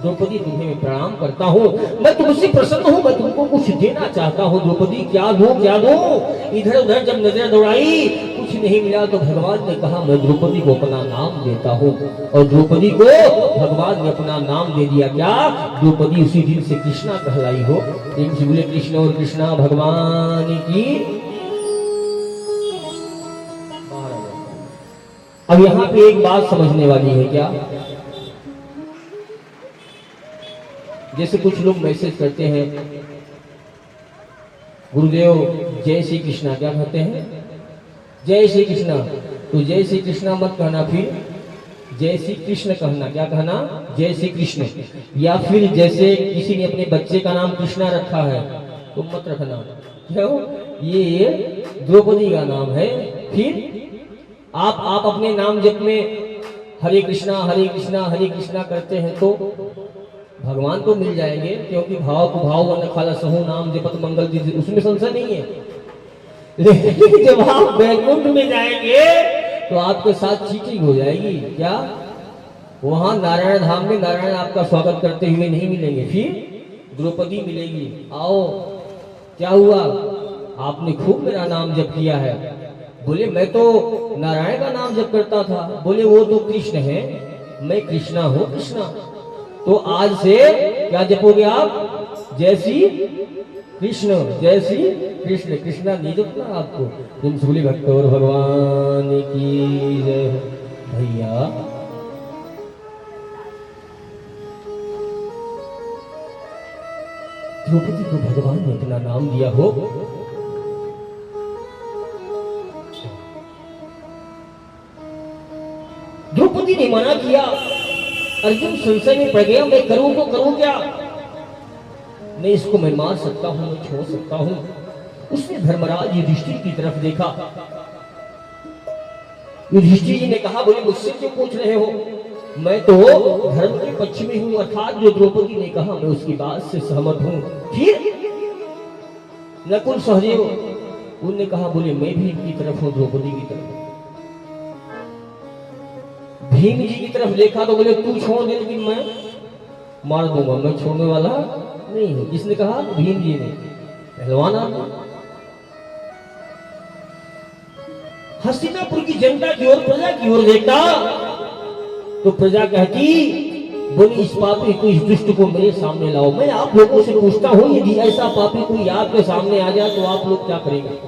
द्रौपदी तुम्हें मैं प्रणाम करता हूँ, मैं तुमसे प्रसन्न हूँ, मैं तुमको कुछ देना चाहता हूँ। द्रौपदी क्या दूं क्या दूं? इधर उधर जब नजर दौड़ाई कुछ नहीं मिला तो भगवान ने कहा मैं द्रौपदी को अपना नाम देता हूँ। और द्रौपदी को भगवान ने अपना नाम दे दिया। क्या? द्रौपदी उसी दिन से कृष्णा कहलाई हो। एक बोले कृष्ण और कृष्णा भगवान की। अब यहाँ पे एक बात समझने वाली है। क्या? जैसे कुछ लोग मैसेज करते हैं गुरुदेव जय श्री कृष्णा, क्या कहते हैं? जय श्री कृष्णा। तो जय श्री कृष्णा मत कहना, फिर जय श्री कृष्ण कहना। क्या कहना? जय श्री कृष्ण। या फिर जैसे किसी ने अपने बच्चे का नाम कृष्णा रखा है तो मत रखना। क्यों? ये द्रौपदी का नाम है। फिर आप अपने नाम जप में हरे कृष्णा हरे कृष्णा करते हैं तो भगवान को मिल जाएंगे, क्योंकि भाव को भाव वन खाला सहु नाम जपत मंगल जी, उसमें संशय नहीं है। लेकिन जब आप वैकुंठ में जाएंगे तो आपके साथ चीटिंग हो जाएगी। क्या? वहां नारायण धाम में नारायण आपका स्वागत करते हुए नहीं मिलेंगे, फिर द्रौपदी मिलेगी। आओ, क्या हुआ? आपने खूब मेरा नाम जप किया है। बोले मैं तो नारायण का नाम जप करता था। बोले वो तो कृष्ण है, मैं कृष्णा हूँ कृष्णा। तो आज से क्या जपोगे आप? जय श्री कृष्ण, जय श्री कृष्ण। कृष्णा नहीं जपना आपको। तुम सूली भक्त और भगवान की जय। भैया द्रौपदी को भगवान ने अपना नाम दिया हो। द्रौपदी ने मना किया। अर्जुन संशय में पड़ गया, मैं करूं तो करूं क्या? मैं इसको मैं मार सकता हूं, मैं छोड़ सकता हूं। उसने धर्मराज युधिष्ठिर की तरफ देखा। युधिष्ठिर जी ने कहा बोले मुझसे क्यों पूछ रहे हो? मैं तो धर्म के पक्ष में हूं, अर्थात जो द्रौपदी ने कहा मैं उसकी बात से सहमत हूं। फिर नकुल सहदेव उनने कहा बोले मैं भी इनकी तरफ हूं, द्रौपदी की तरफ। भीम जी की तरफ देखा तो बोले तू छोड़ दे, लेकिन मैं मार दूंगा, मैं छोड़ने वाला नहीं हूं। किसने कहा? भीम जी ने। पहलवान आदमी। हस्तिनापुर की जनता की ओर, प्रजा की ओर देखता तो प्रजा कहती बोले इस पापी को, इस दुष्ट को मेरे सामने लाओ। मैं आप लोगों से पूछता हूं यदि ऐसा पापी कोई आपके सामने आ जाए तो आप लोग क्या करेंगे?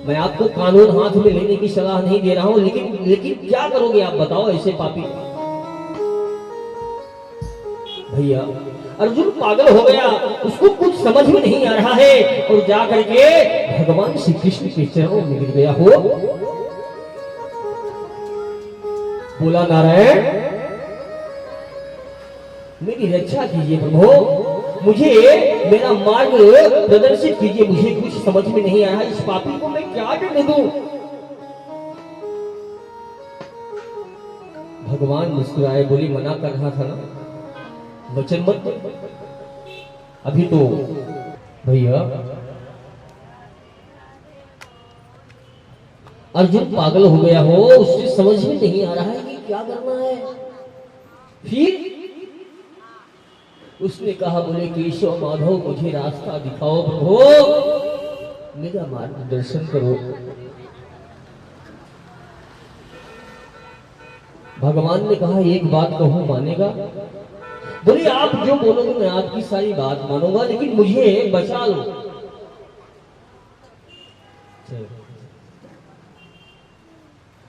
मैं आपको कानून हाथ में लेने की सलाह नहीं दे रहा हूं, लेकिन क्या करोगे आप बताओ ऐसे पापी? भैया अर्जुन पागल हो गया, उसको कुछ समझ में नहीं आ रहा है और जा करके भगवान श्री कृष्ण के चरणों में गिर गया हो। बोला नारायण मेरी रक्षा कीजिए प्रभु, मुझे मेरा मार्ग प्रदर्शित कीजिए, मुझे कुछ समझ में नहीं आ रहा, इस पापी को मैं क्या दंड दूं? भगवान मुस्कुराए, बोली मना कर रहा था ना, वचन मत दो। अभी तो भैया अर्जुन पागल हो गया हो, उससे समझ में नहीं आ रहा है कि क्या करना है। फिर उसने कहा, बोले केशव माधव मुझे रास्ता दिखाओ प्रभु, मेरा मार्गदर्शन करो। भगवान ने कहा, एक बात कहूं मानेगा? बोले आप जो बोलोगे मैं आपकी सारी बात मानूंगा, लेकिन मुझे बचा लो।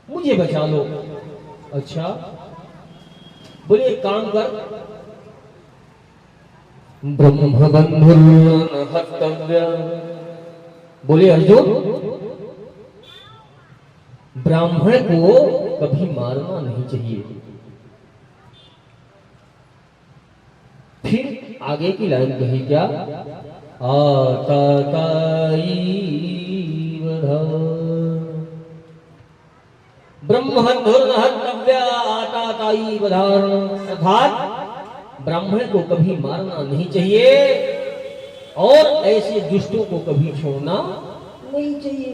मुझे बचा लो। अच्छा, बोले एक काम कर, ब्रह्मबंधुर्हतव्य। बोले अर्जुन, ब्राह्मण को कभी मारना नहीं चाहिए। फिर आगे की लाइन कही क्या? आतताईव ब्रह्मबंधुर्हतव्य आतताईव अर्थात ब्राह्मण को कभी मारना नहीं चाहिए और ऐसे दुष्टों को कभी छोड़ना नहीं चाहिए।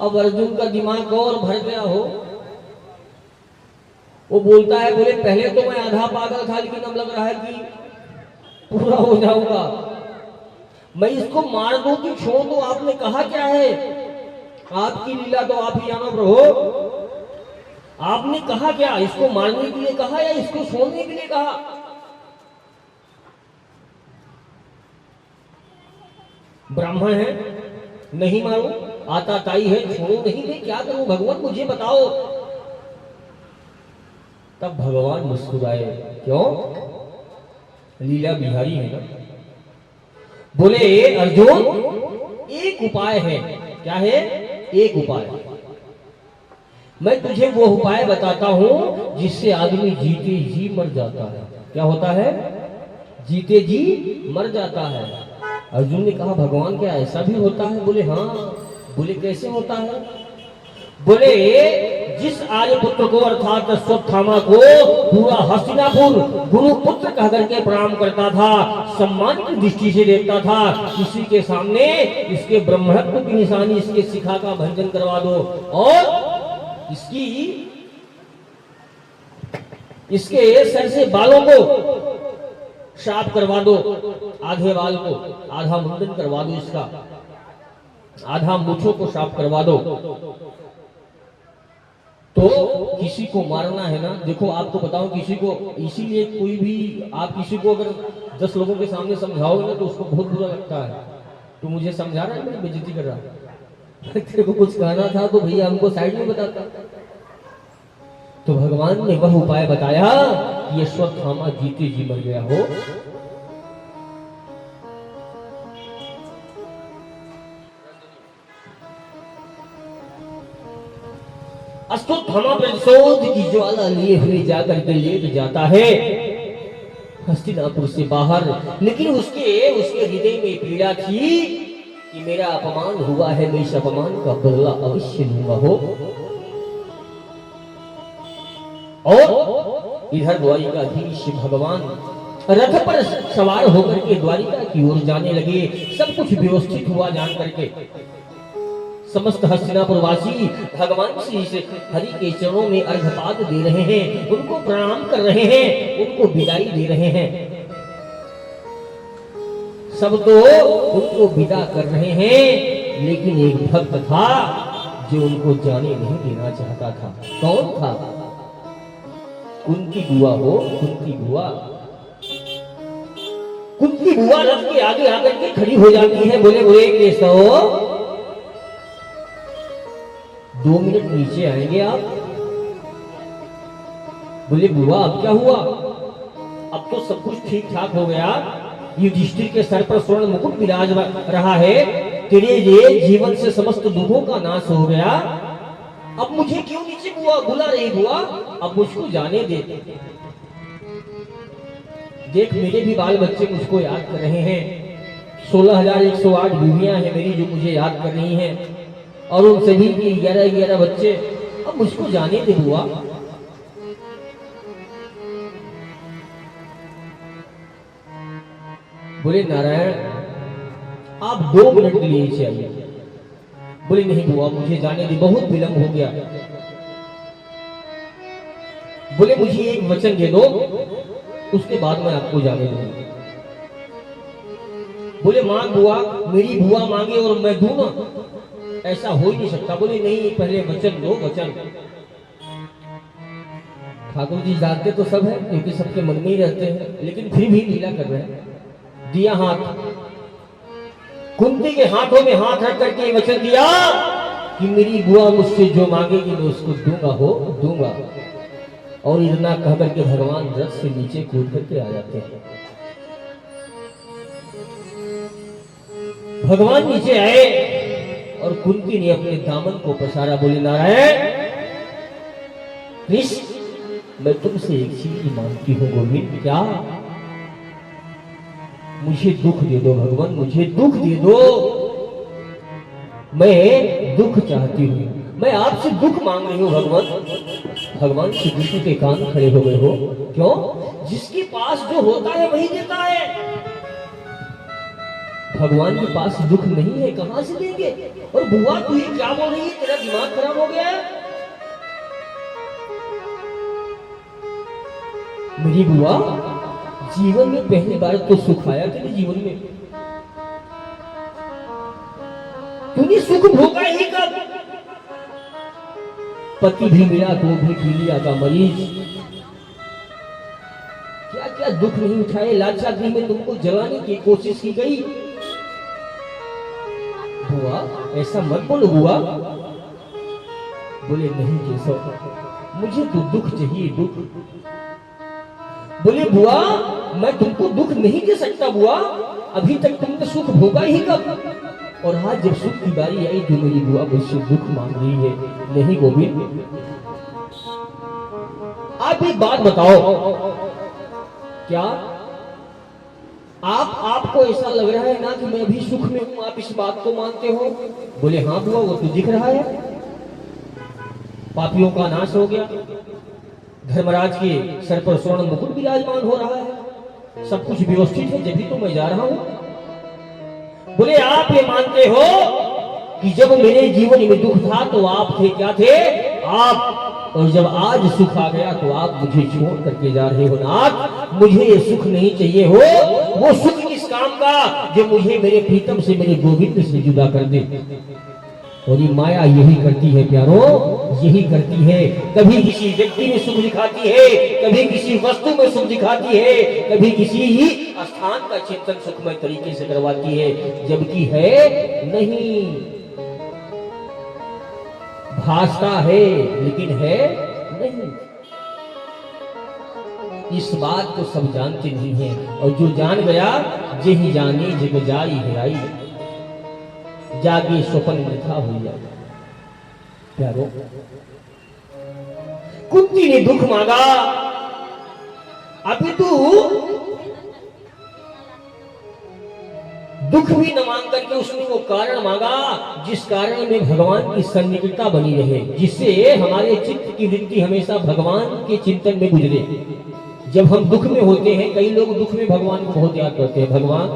अब अर्जुन का दिमाग और भर गया हो, वो बोलता है, बोले पहले तो मैं आधा पागल था, लेकिन अब लग रहा है कि पूरा हो जाऊंगा। मैं इसको मार दूं कि छोड़ दूं? आपने कहा क्या है? आपकी लीला तो आप ही जानो प्रभु। आपने कहा क्या? इसको मारने के लिए कहा या इसको छोड़ने के लिए कहा? ब्राह्मण है, नहीं मारो, आता ताई है, छोड़ो नहीं दे, क्या करूं भगवान मुझे बताओ। तब भगवान मुस्कुराए, क्यों? लीला बिहारी है ना। बोले अर्जुन, एक उपाय है। क्या है? एक उपाय। मैं तुझे वो उपाय बताता हूं जिससे आदमी जीते जी मर जाता है। क्या होता है? जीते जी मर जाता है। अर्जुन ने कहा, भगवान क्या ऐसा भी होता है? बोले हाँ। बोले कैसे होता है? बोले जिस आर्यपुत्र को अर्थात अश्वत्थामा को पूरा हस्तिनापुर गुरुपुत्र कह करके प्रणाम करता था, सम्मान की दृष्टि से देखता था, किसी के सामने इसके ब्रह्मत्व की निशानी, इसके शिखा का भंजन करवा दो और इसके सर से बालों को साफ करवा दो, आधे बाल को आधा मुंडन करवा दो, इसका आधा मूछों को साफ करवा दो, तो किसी को मारना है ना। देखो आपको बताऊं, किसी को, इसीलिए कोई भी आप किसी को अगर 10 लोगों के सामने समझाओगे ना तो उसको बहुत बुरा लगता है। तो मुझे समझा रहा है, मेरी बेइज्जती कर रहा है। तेरे को कुछ कहना था तो भैया हमको साइड में बताता। तो भगवान ने वह उपाय बताया कि अश्वत्थामा जीते जी मर गया हो। अश्वत्थामा प्रतिशोध की ज्वाला लिए हुए जाकर के लेट जाता है हस्तिनापुर से बाहर। लेकिन उसके हृदय में पीड़ा थी कि मेरा अपमान हुआ है, मैं इस अपमान का बदला अवश्य लूंगा हो। और इधर द्वारिकाधीश भगवान रथ पर सवार होकर के द्वारिका की ओर जाने लगे। सब कुछ व्यवस्थित हुआ जान करके समस्त हस्तिनापुर वासी भगवान श्री से हरि के चरणों में अर्घपाद दे रहे हैं, उनको प्रणाम कर रहे हैं, उनको विदाई दे रहे हैं। सब तो उनको विदा कर रहे हैं, लेकिन एक भक्त था जो उनको जाने नहीं देना चाहता था। कौन था? कुंती बुआ हो, कुंती बुआ। कुंती बुआ रथ के आगे आकर के खड़ी हो जाती है। बोले बोले केशव, 2 मिनट नीचे आएंगे आप? बोले बुआ अब क्या हुआ? अब तो सब कुछ ठीक ठाक हो गया, युधिष्ठिर के सर पर स्वर्ण मुकुट विराज रहा है, तेरे लिए जीवन से समस्त दुखों का नाश हो गया। अब मुझे क्यों नीचे बुआ बुला रही बुआ? अब मुझको जाने दे। देख मेरे भी बाल बच्चे मुझको याद कर रहे हैं। 16,108 बीवियां हैं मेरी जो मुझे याद कर रही हैं, और उन सभी के 11 बच्चे। अब मुझको जाने दे बुआ। बोले नारायण आप 2 मिनट के लिए नीचे आइए। बोले नहीं बुआ, मुझे जाने दी, बहुत विलंब हो गया। बोले मुझे एक वचन दे दो, उसके बाद मैं आपको जाने दूंगा। बोले मांग बुआ, मेरी बुआ मांगे और मैं दूं ना, ऐसा हो ही नहीं सकता। बोले नहीं, पहले वचन दो, वचन। ठाकुर जी जानते तो सब है, क्योंकि सबके मन में ही रहते हैं, लेकिन फिर भी लीला कर रहे हैं। दिया हाथ, कुंती के हाथों में हाथ रख करके वचन दिया कि मेरी बुआ मुझसे जो मांगेगी मैं उसको दूंगा, हो दूंगा। और इतना कह करके भगवान रथ से नीचे कूद करके आ जाते हैं। भगवान नीचे आए और कुंती ने अपने दामन को पसारा। बोले नारायण कृष्ण, मैं तुमसे एक चीज ही मांगती हूँ गोविंद। क्या? मुझे दुख दे दो भगवान, मुझे दुख दे दो। मैं दुख चाहती हूँ, मैं आपसे दुख मांग रही हूँ भगवान। भगवान श्री कृष्ण के कान खड़े हो गए हो। क्यों? जिसके पास जो होता है वही देता है। भगवान के पास दुख नहीं है, कहां से देंगे? और बुआ तू ये क्या बोल रही है? तेरा दिमाग खराब हो गया है? मेरी बुआ जीवन में पहली बार तो सुख आया तेरे जीवन में। तूने सुख भोगा ही कब? पति भी मिला तो भी पी लिया का मरीज। क्या क्या दुख नहीं उठाए, लाचागृह में तुमको जलाने की कोशिश की गई। बुआ ऐसा मत बोलो बुआ। बोले नहीं केशव, मुझे तो दुख चाहिए, दुख। बोले बुआ मैं तुमको दुख नहीं दे सकता बुआ, अभी तक तुमने सुख भोगा ही कब? और आज जब सुख की बारी आई तो मेरी बुआ मुझसे दुख मांग रही है। नहीं गोविंद, आप एक बात बताओ, क्या आपको ऐसा लग रहा है ना कि मैं अभी सुख में हूं? आप इस बात को मानते हो? बोले हाँ बुआ, वो तो दिख रहा है। पापियों का नाश हो गया, धर्मराज के सर पर स्वर्ण मुकुट विराजमान हो रहा है, सब कुछ व्यवस्थित है, जब भी तो मैं जा रहा हूं। बोले आप ये मानते हो कि जब मेरे जीवन में दुख था तो आप थे, क्या थे? आप। और जब आज सुख आ गया तो आप मुझे छोड़ करके जा रहे हो नाथ। मुझे ये सुख नहीं चाहिए हो, वो सुख किस काम का जो मुझे मेरे प्रीतम से, मेरे गोविंद से जुदा कर दे। और ये माया यही करती है प्यारो, यही करती है। कभी किसी व्यक्ति में सुख दिखाती है, कभी किसी वस्तु में सुख दिखाती है, कभी किसी ही स्थान का चिंतन सुखमय तरीके से करवाती है, जबकि है नहीं। भासता है लेकिन है नहीं। इस बात को सब जानते नहीं है, और जो जान गया जेहि जाने जग जाई हेराई, जागे स्वप्न मिथा हो जाए। प्यारो कुंती ने दुख मांगा, अभी तू दुख भी न मांग करके उसने वो कारण मांगा जिस कारण में भगवान की सन्निकटता बनी रहे, जिससे हमारे चित्त की वृत्ति हमेशा भगवान के चिंतन में गुजरे। जब हम दुख में होते हैं, कई लोग दुख में भगवान को बहुत याद करते हैं, भगवान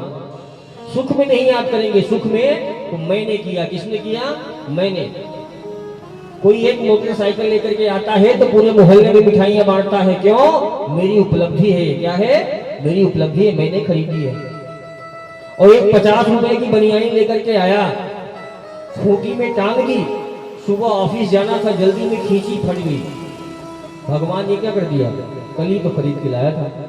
सुख में नहीं याद करेंगे। सुख में तो मैंने किया, किसने किया? मैंने। कोई एक मोटरसाइकिल लेकर के आता है तो पूरे मोहल्ले में मिठाइयां बांटता है, क्यों? मेरी उपलब्धि है। क्या है? मेरी उपलब्धि है, मैंने खरीदी है। और एक 50 रुपए की बनियान लेकर के आया, खूंटी में टांग दी, सुबह ऑफिस जाना था, जल्दी में खींची, फट गई। भगवान ने क्या कर दिया? कल ही तो खरीद के लाया था।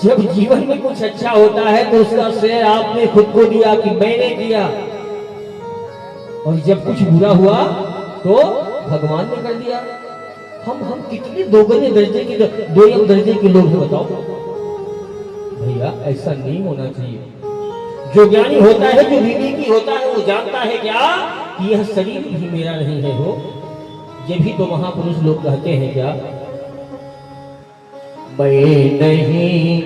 जब जीवन में कुछ अच्छा होता है तो उसका श्रेय आपने खुद को दिया कि मैंने किया, और जब कुछ बुरा हुआ तो भगवान ने कर दिया। हम कितने दोगुने दर्जे के, दोयम दर्जे के लोग हैं बताओ भैया। ऐसा नहीं होना चाहिए। जो ज्ञानी होता है, जो विवेकी होता है, वो जानता है क्या कि यह शरीर भी मेरा नहीं है। हो ये भी तो महापुरुष लोग कहते हैं क्या? मैं नहीं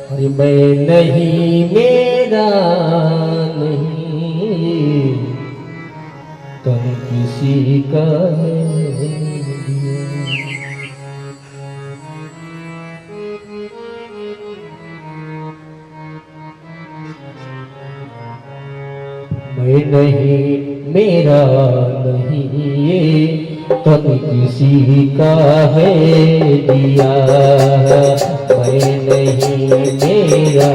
अरे मैं नहीं, मेरा नहीं, तन किसी का है। मैं नहीं मेरा नहीं ये तन किसी का है दिया। मैं नहीं मेरा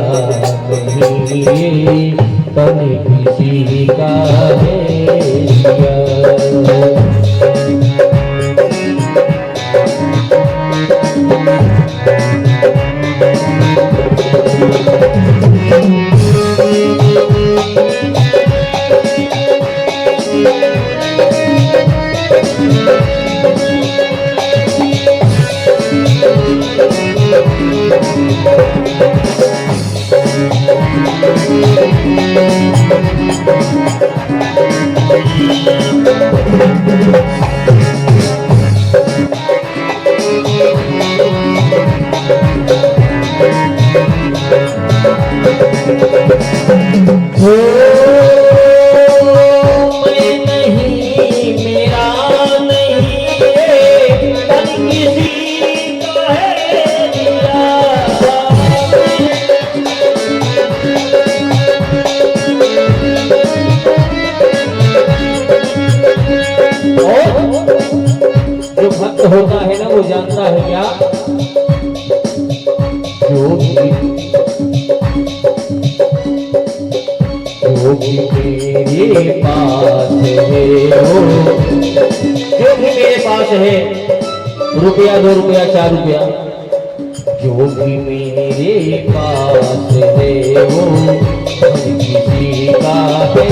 नहीं ये तन किसी का है दिया। होता है ना वो जानता है क्या, जो भी मेरे पास है वो, जो भी मेरे पास है, रुपया 2 रुपया 4 रुपया, जो भी मेरे पास है वो किसी का है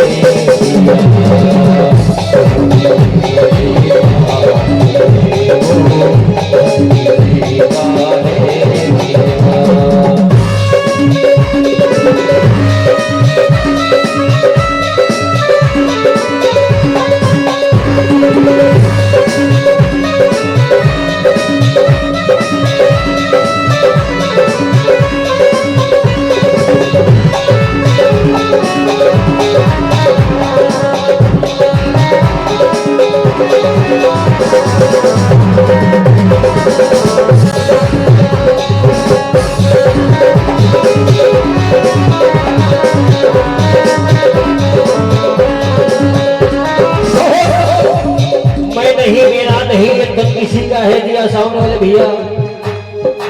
किसी का है दिया। सामने वाले भैया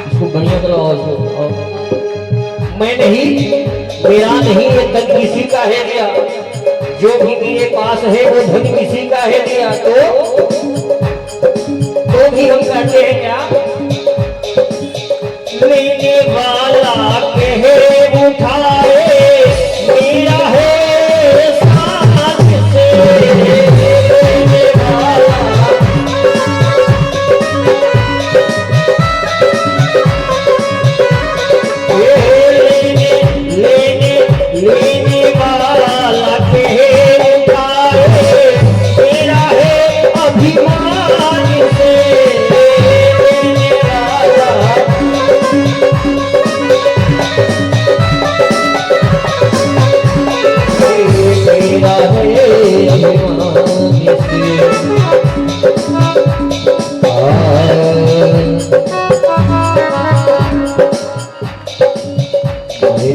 इसको बढ़िया करो और मैं नहीं मेरा नहीं ये धन किसी का है दिया, जो भी मेरे पास है वो धन किसी का है दिया। तो भी हम कहते हैं क्या, लेने वाला कहे उठाए मेरा है साथ से, लेने वाला कहे उठाए मेरा है अभिमान से, लेने वाला मेरा है अभिमान से।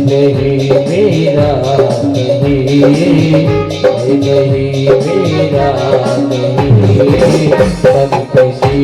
नहीं मेरा नहीं मेरा नहीं सब किसी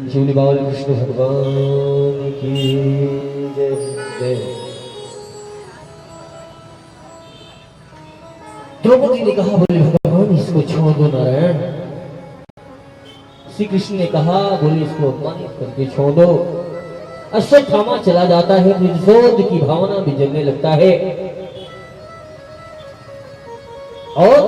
शिवली बाबा कृष्ण भगवान की जय जय। द्रौपदी ने कहा बोले भगवान इसको छोड़ दो नारायण। श्री कृष्ण ने कहा बोले इसको अपमानित करके छोड़ दो। अश्वत्थामा चला जाता है, प्रतिशोध की भावना भी जलने लगता है और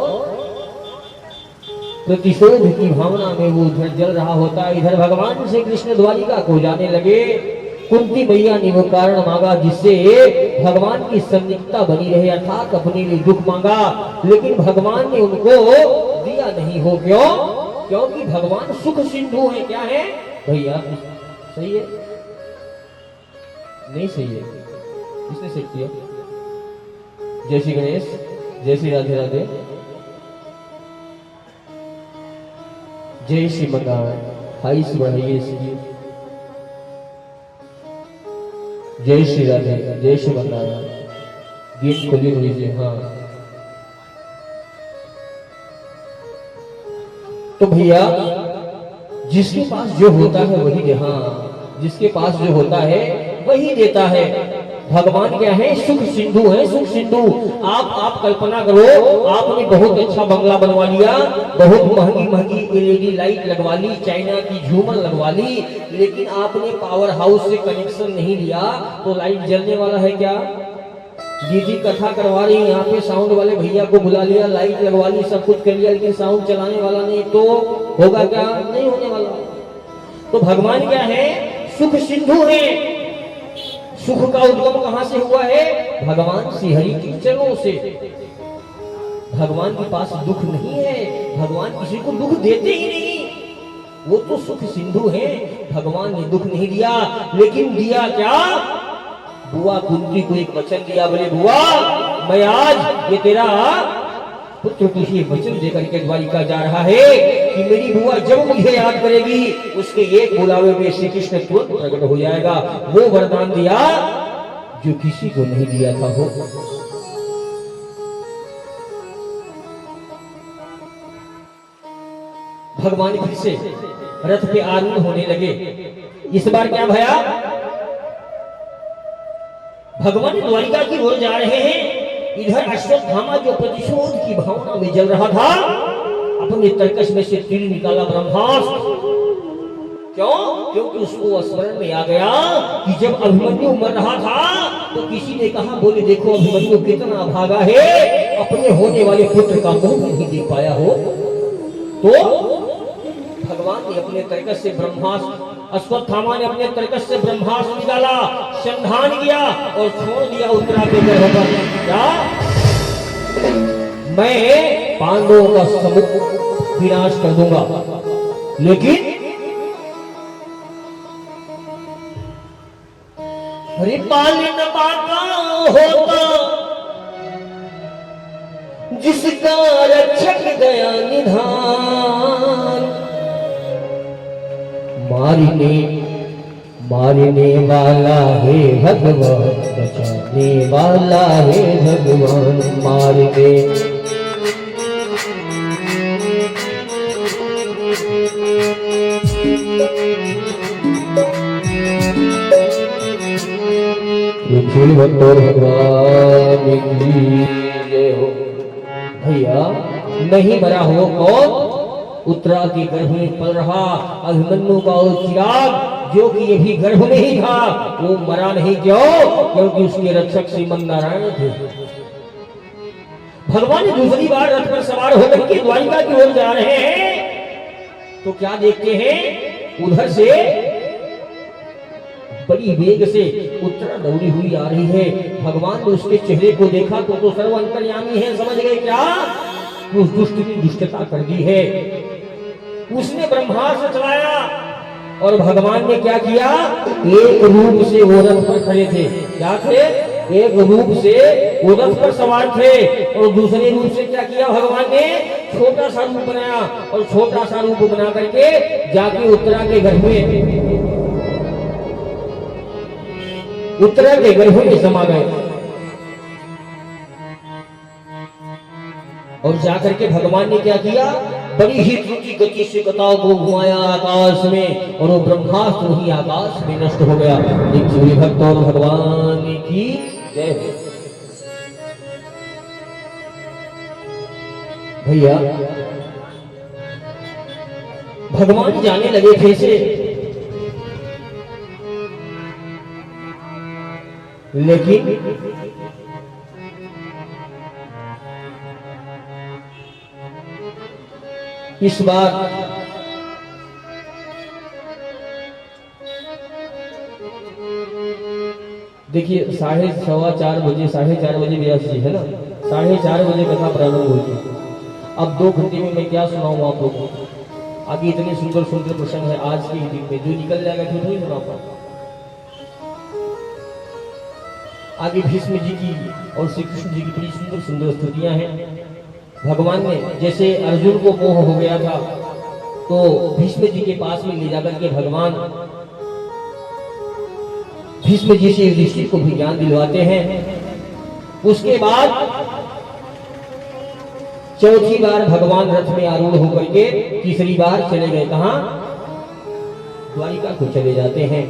प्रतिशोध की भावना में वो उधर जल रहा होता है। इधर भगवान श्री कृष्ण द्वारिका को जाने लगे। कुंती मैया ने वो कारण मांगा जिससे भगवान की सन्निधता बनी रहे, अर्थात अपने लिए दुख मांगा, लेकिन भगवान ने उनको दिया नहीं हो। क्यों? क्योंकि भगवान सुख सिंधु है। क्या है भैया? सही है? नहीं सही है? किसने सेट किया? जय श्री गणेश, जय श्री राधे राधे, जय श्री मंगल। हाई से बढ़ाइए इसकी। जय श्री राधे, जय श्री मंगल। गेट खोलिए लीजिए। हाँ तो भैया जिसके पास जो होता है वही दे। हाँ जिसके पास जो होता है वही देता है। भगवान क्या है? सुख सिंधु है, सुख सिंधु। आप कल्पना करो, आपने बहुत अच्छा बंगला बनवा लिया, बहुत महंगी महंगी एलईडी लाइट लगवा ली, चाइना की झूमर लगवा ली, लेकिन आपने पावर हाउस से कनेक्शन नहीं लिया तो लाइट जलने वाला है क्या? दीदी कथा करवा रही, यहाँ पे साउंड वाले भैया को बुला लिया, लाइट लगवा ली, सब कुछ कर लिया, लेकिन साउंड चलाने वाला नहीं, तो होगा क्या? नहीं होने वाला। तो भगवान क्या है? सुख सिंधु है। सुख का उद्गम कहां से हुआ है? भगवान श्री हरि के चरणों से। भगवान के पास दुख नहीं है, भगवान किसी को दुख देते ही नहीं, वो तो सुख सिंधु है। भगवान ने दुख नहीं दिया, लेकिन दिया क्या? बुआ कुंती को एक वचन दिया। बोले बुआ मैं आज ये तेरा पुत्र तुझे वचन देकर के द्वारिका जा रहा है कि मेरी बुआ जब मुझे याद करेगी उसके एक बुलावे में श्री कृष्ण तुरंत प्रकट हो जाएगा। वो वरदान दिया जो किसी को नहीं दिया था। हो भगवान फिर से रथ पे आरूढ़ होने लगे। इस बार क्या भया? भगवान द्वारिका की ओर जा रहे हैं। इधर अश्वत्थामा जो प्रतिशोध की भावना में जल रहा था, अपने तरकश में से तीर निकाला ब्रह्मास्त्र। क्यों? क्योंकि उसको स्मरण में आ गया कि जब अभिमन्यु मर रहा था तो किसी ने कहा बोले देखो अभिमन्यु कितना भागा है, अपने होने वाले पुत्र का मुंह नहीं देख पाया हो। तो भगवान ने अपने तरकश से ब्रह्मास्त्र, अश्वत्थामा ने अपने तरकश से ब्रह्मास्त्र निकाला, संधान किया और छोड़ दिया उत्तरा के गर्भ पर। क्या? मैं पांडवों का समूह विनाश कर दूंगा, लेकिन रिपालिन बाका होता जिसका रक्षक गया निधान। मारने वाला है भगवान, बचाने वाला है भगवान। मारने भगवान की जय हो। भैया नहीं मरा हो कौन? उत्तरा के गर्भ में पल रहा अभिमन्यु का चिराग, जो कि ये भी गर्भ में ही था, वो मरा नहीं। क्यों? क्योंकि उसके रक्षक श्रीमन नारायण थे। भगवान दूसरी बार रथ पर सवार होकर के द्वारिका की ओर जा रहे हैं तो क्या देखते हैं? उधर से बड़ी वेग से उत्तरा दौड़ी हुई आ रही है। भगवान ने उसके चेहरे को देखा तो सर्व अंतर्यामी है, समझ गए क्या? उस दुष्ट की दुष्टता कर दी है। उसने ब्रह्मास्त्र चलाया और भगवान ने क्या किया? एक रूप से वो रथ पर खड़े थे। क्या थे? एक रूप से वो रथ पर सवार थे और दूसरे रूप से क्या किया भगवान ने? छोटा सा रूप बनाया और छोटा सा रूप बना करके जाके उत्तरा के गर्भ में समा गए। और जाकर के भगवान ने क्या किया, बड़ी ही द्रुत गति से कताव को घुमाया आकाश में, और वो ब्रह्मास्त्र वही आकाश में नष्ट हो गया। एक सूर्य भक्त और भगवान की जय हो। भैया भगवान जाने लगे थे से, लेकिन इस बार देखिए 4:15 बजे 4:30 बजे व्यास जी है ना, 4:30 बजे कथा प्रारंभ हुई थी। अब 2 घंटे में मैं क्या सुनाऊं आप लोगों को। आगे इतने सुंदर सुंदर प्रसंग है आज के दिन में, जो निकल जाएगा तो नहीं सुना पाऊंगा। आगे भीष्म जी की और श्री कृष्ण जी की बड़ी सुंदर सुंदर स्तुतियां हैं। भगवान ने जैसे अर्जुन को मोह हो गया था, तो भीष्म जी के पास में ले जाकर के भगवान भीष्म जी से युधिष्ठिर को भी ज्ञान दिलवाते हैं। उसके बाद चौथी बार भगवान रथ में आरूढ़ होकर के तीसरी बार चले गए कहां, द्वारिका को चले जाते हैं।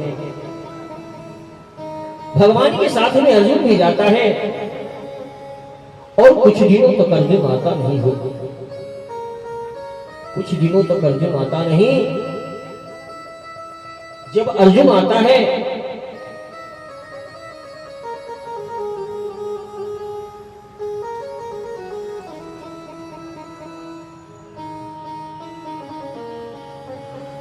भगवान के साथ में अर्जुन भी जाता है, और कुछ दिनों तक अर्जुन आता नहीं हो, कुछ दिनों तक अर्जुन आता नहीं। जब अर्जुन आता है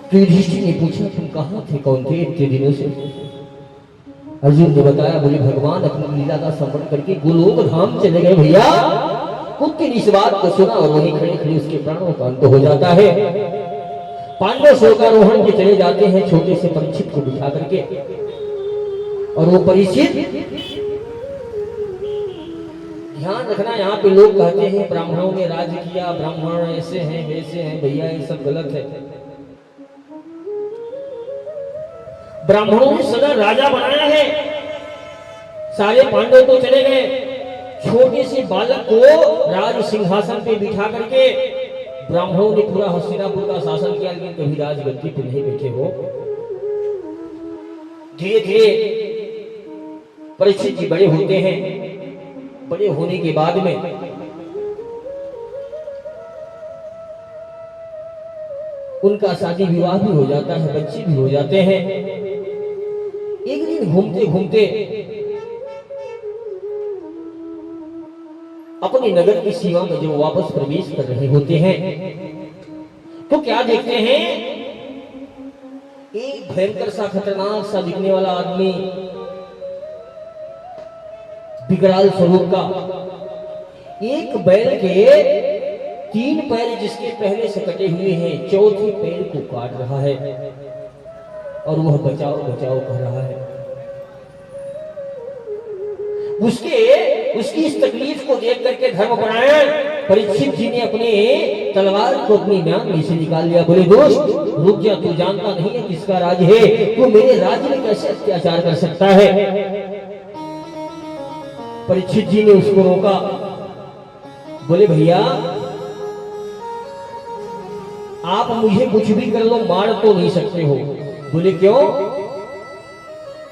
तो युधिष्ठिर ने पूछा तुम कहां थे, कौन थे इतने दिनों से। अर्जुन ने बताया, बोले भगवान अपनी लीला का स्मरण करके गोलोक धाम चले गए भैया। कुत्ते ने इस बात को सुना और वहीं खड़े खड़े उसके प्राणों का अंत हो जाता है। पांडव स्वर्गारोहण के चले जाते हैं छोटे से परीक्षित को बिठा करके, और वो परीक्षित, ध्यान रखना यहाँ पे लोग कहते हैं ब्राह्मणों ने राज किया, ब्राह्मण ऐसे हैं वैसे हैं, भैया ये सब गलत है। ब्राह्मणों ने सदा राजा बनाया है। सारे पांडव तो चले गए, छोटे से बालक को राज सिंहासन पे बिठा करके ब्राह्मणों ने पूरा हस्तिनापुर का शासन किया, लेकिन कभी राजगद्दी पे नहीं बैठे हो। धीरे धीरे परीक्षित जी बड़े होते हैं। बड़े होने के बाद में उनका शादी विवाह भी हो जाता है, बच्चे भी हो जाते हैं। एक दिन घूमते घूमते अपने नगर की सीमा में जो वापस प्रवेश कर रहे होते हैं, तो क्या देखते हैं, एक भयंकर सा खतरनाक सा दिखने वाला आदमी, विकराल स्वरूप का, एक बैल के 3 पैर जिसके पहले से कटे हुए हैं, चौथे पैर को काट रहा है, और वह बचाओ बचाओ कर रहा है। उसकी इस तकलीफ को देख करके धर्मपरायण परीक्षित जी ने अपने तलवार को अपनी म्यान में से निकाल लिया। बोले दोस्त रुक जा, तू जानता नहीं है किसका राज है, तू मेरे राज्य में कैसे अत्याचार कर सकता है। परीक्षित जी ने उसको रोका। बोले भैया आप मुझे कुछ भी कर लो, मार तो नहीं सकते हो। बोले क्यों?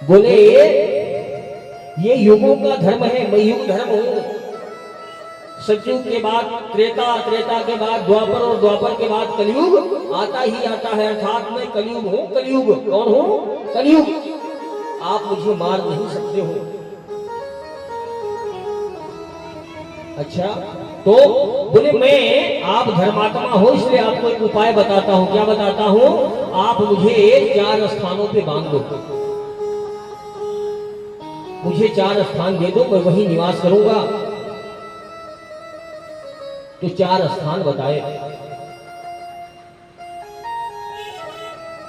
बोले ये युगों का धर्म है, मैं युग धर्म हूं। सतयुग के बाद त्रेता, त्रेता के बाद द्वापर, और द्वापर के बाद कलयुग आता ही आता है, अर्थात मैं कलयुग हूं। कलयुग कौन हूं? कलयुग। आप मुझे मार नहीं सकते हो। अच्छा, तो बोले मैं, आप धर्मात्मा हो इसलिए आपको एक उपाय बताता हूं। क्या बताता हूं? आप मुझे 4 स्थानों पे बांध दो, मुझे 4 स्थान दे दो, मैं वहीं निवास करूंगा। तो 4 स्थान बताए,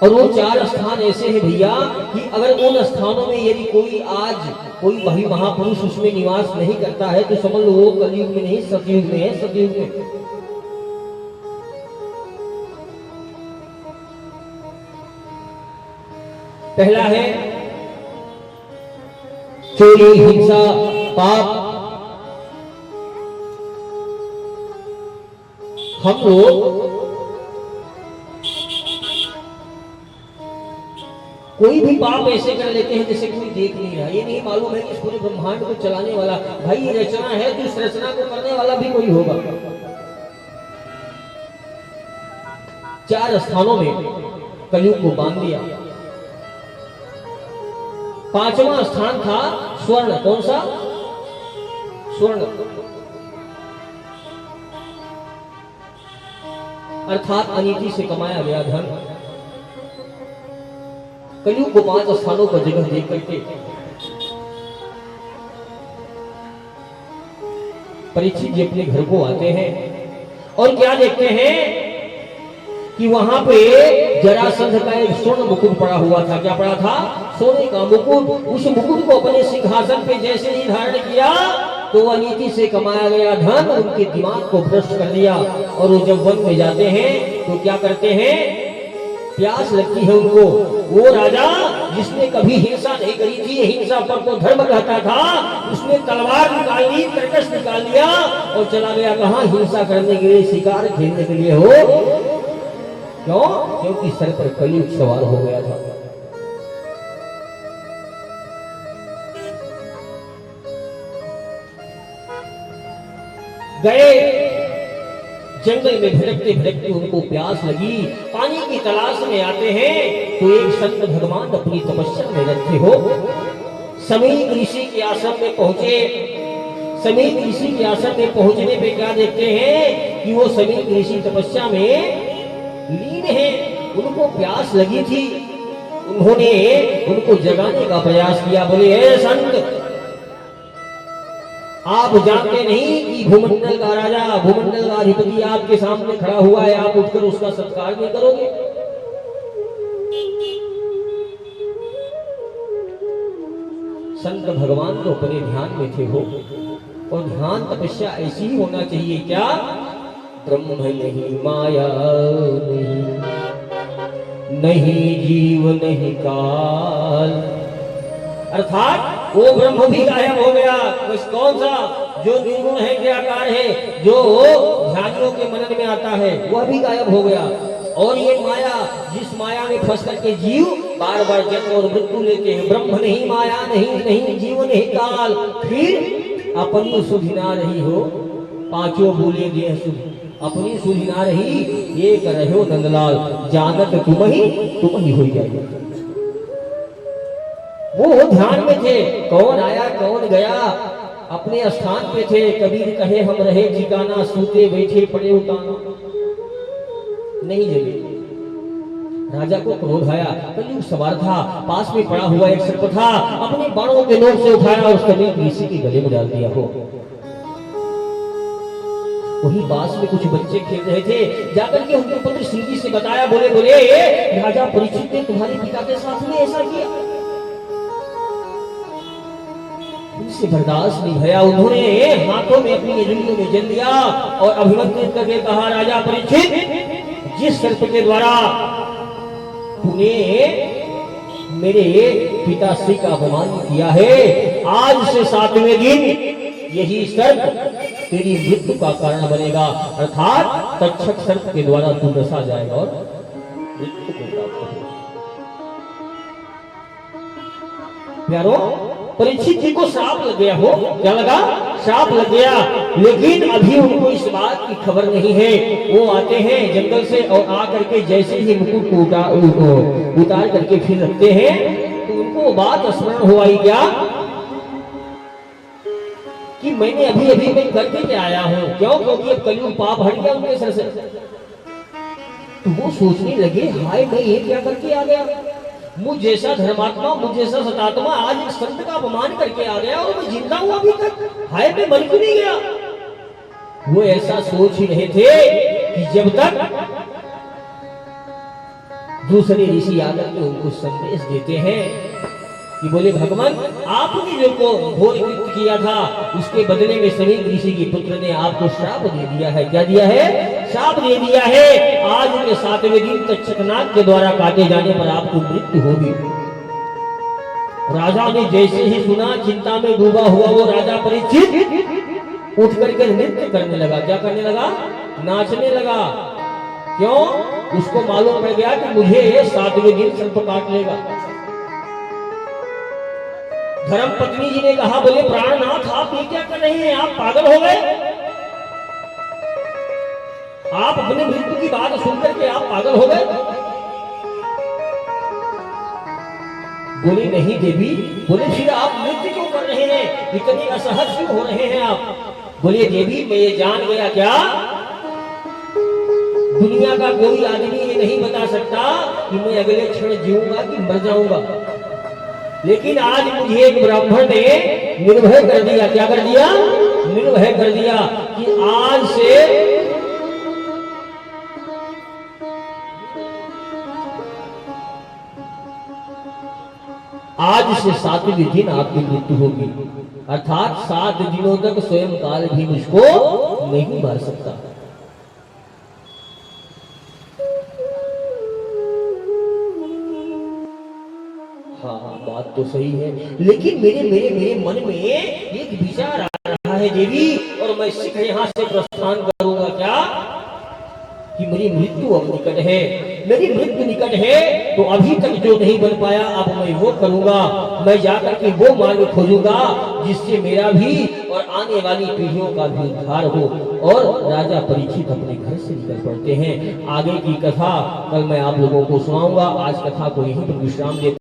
और वो 4 स्थान ऐसे हैं भैया कि अगर उन स्थानों में यदि कोई भाई महापुरुष उसमें निवास नहीं करता है, तो समझ लो वो कलयुग में नहीं सतयुग में है। सतयुग में पहला है चोरी, हिंसा, पाप। हम लोग कोई भी पाप ऐसे कर लेते हैं जैसे कोई देख नहीं रहा, ये नहीं मालूम है कि इस पूरे ब्रह्मांड को चलाने वाला भाई ये रचना है तो इस रचना को करने वाला भी कोई होगा। 4 स्थानों में कलयुग को बांध दिया। 5वां स्थान था स्वर्ण। कौन सा? स्वर्ण, अर्थात अनीति से कमाया गया धन। कलयुग को 5 स्थानों पर जगह दे करके परीक्षित जी अपने घर को आते हैं और क्या देखते हैं कि वहां पे जरासंध का एक स्वर्ण मुकुट पड़ा हुआ था। क्या पड़ा था? सोने का मुकुट। उस मुकुट को अपने सिंहासन पे जैसे ही धारण किया तो अनीति से कमाया गया धन उनके दिमाग को भ्रष्ट कर दिया। और वो जब वन में जाते हैं तो क्या करते हैं? प्यास लगती है उनको। वो राजा जिसने कभी हिंसा नहीं करी थी, हिंसा पर तो धर्म कहता था, उसने तलवार निकाल ली, कर्कश निकाल लिया और चला गया कहां? हिंसा करने के लिए, शिकार खेलने के लिए। हो क्यों? क्योंकि सर पर कलयुग सवार हो गया था। गए जंगल में भटकते भटकते उनको प्यास लगी, पानी की तलाश में आते हैं तो एक संत भगवान अपनी तपस्या में रखे हो समीप ऋषि के आश्रम में पहुंचे। समीप ऋषि के आश्रम में पहुंचने पे क्या देखते हैं कि वो समीप ऋषि तपस्या में लीन है। उनको प्यास लगी थी, उन्होंने उनको जगाने का प्रयास किया। बोले, हे संत, आप जानते नहीं कि भूमंडल का राजा, भूमंडल का अधिपति आपके सामने खड़ा हुआ है, आप उठकर उसका सत्कार नहीं करोगे? संत भगवान तो अपने ध्यान में थे हो, और ध्यान तपस्या ऐसी ही होना चाहिए। क्या? ब्रह्म नहीं, माया नहीं जीव नहीं काल, अर्थात वो ब्रह्म भी गायब हो गया। कौन सा? जो निर्गुण है, निराकार है, जो ध्यानियों के मनन में आता है, वह भी गायब हो गया। और ये माया, जिस माया में फंस करके जीव बार बार जन्म और मृत्यु लेते हैं, ब्रह्म नहीं, माया नहीं, जीव नहीं काल। फिर अपन सुधि ना रही हो, पांचों भूले देह सुध, अपनी सुधि ना रही, ये कर रहे हो नंदलाल, जानत तुम ही हो जाएगा। वो ध्यान में थे, कौन आया कौन गया, अपने स्थान पे थे। कबीर कहे हम रहे ठिकाना, सूते बैठे पड़े उताना, नहीं जगे। राजा को क्रोध आया, कलयुग सवार था, पास में पड़ा हुआ एक सर्प था, अपने बाणों के नोक से उठाया और उसने किसी के गले में डाल दिया हो। वही पास में कुछ बच्चे खेल रहे थे, जाकर के उनके पुत्र श्री से बताया। बोले राजा परीक्षित ने तुम्हारे पिता के साथ में ऐसा किया। उनसे बर्दाश्त नहीं भया, उन्होंने हाथों में अपनी एड़ियों में जल दिया और अभिमंत्रित करके कहा, राजा परीक्षित, जिस सर्प के द्वारा तूने मेरे पिताश्री का अपमान किया है, आज से 7वें दिन यही सर्प तेरी मृत्यु का कारण बनेगा। अर्थात तक्षक सर्प के द्वारा तू डसा जाएगा और मृत्यु को प्राप्त होगा। प्यारो, परीक्षित जी को श्राप लग गया हो। क्या लगा? श्राप लग गया। लेकिन अभी उनको इस बात की खबर नहीं है। वो आते हैं जंगल से और आकर के जैसे ही मुकुट को उतार करके फिर रखते हैं तो उनको बात स्मरण हुआ ही क्या कि मैंने अभी मैं करके के आया हूँ। क्यों? क्योंकि अब कलयुग पाप हट गया उनके सर से। तो वो सोचने लगे, हाय मैं ये क्या करके आ गया, मुझ जैसा धर्मात्मा, मुझ जैसा सतात्मा आज एक संत का अपमान करके आ गया और मैं जिंदा हूं अभी तक, हाय मैं मर क्यों नहीं गया। वो ऐसा सोच ही रहे थे कि जब तक दूसरे ऋषि आकर के उनको संदेश देते हैं कि बोले भगवान, आपने जो को घोर कृत्य किया था उसके बदले में समीप ऋषि के पुत्र ने आपको श्राप दे दिया है। क्या दिया है? श्राप दे दिया है। आज के 7वें दिन तक्षकनाग के द्वारा काटे जाने पर आपको मृत्यु होगी। राजा ने जैसे ही सुना, चिंता में डूबा हुआ वो राजा परीक्षित उठ करके नृत्य करने लगा। क्या करने लगा? नाचने लगा। क्यों? उसको मालूम पड़ गया कि मुझे 7वें दिन सर्प काट लेगा। धर्म पत्नी जी ने कहा, बोले प्राणनाथ आप ये क्या कर रहे हैं, आप पागल हो गए? आप अपने मृत्यु की बात सुनकर के आप पागल हो गए? बोले नहीं देवी। बोले फिर आप नृत्य क्यों कर रहे हैं, इतने असहज क्यों हो रहे हैं आप? बोले देवी मैं ये जान गया क्या, दुनिया का कोई आदमी ये नहीं बता सकता कि मैं अगले क्षण जीऊंगा कि मर जाऊंगा, लेकिन आज मुझे एक ब्राह्मण ने निर्भय कर दिया। क्या कर दिया? निर्भय कर दिया कि आज से 7वें दिन आपकी मृत्यु होगी, अर्थात 7 दिनों तक स्वयं काल भी मुझको नहीं मार सकता। हाँ बात तो सही है, लेकिन मेरे मेरे मेरे मन में एक विचार आ रहा है देवी, और मैं शीघ्र यहाँ से प्रस्थान करूंगा। क्या कि मेरी मृत्यु अब निकट है, मेरी मृत्यु निकट है, तो अभी तक जो नहीं बन पाया अब मैं वो करूंगा। मैं जाकर के वो मार्ग खोजूंगा जिससे मेरा भी और आने वाली पीढ़ियों का भी उद्धार हो। और राजा परीक्षित अपने घर से निकल पड़ते हैं। आगे की कथा कल मैं आप लोगों को सुनाऊंगा। आज कथा को यहीं पर विश्राम देता हूं।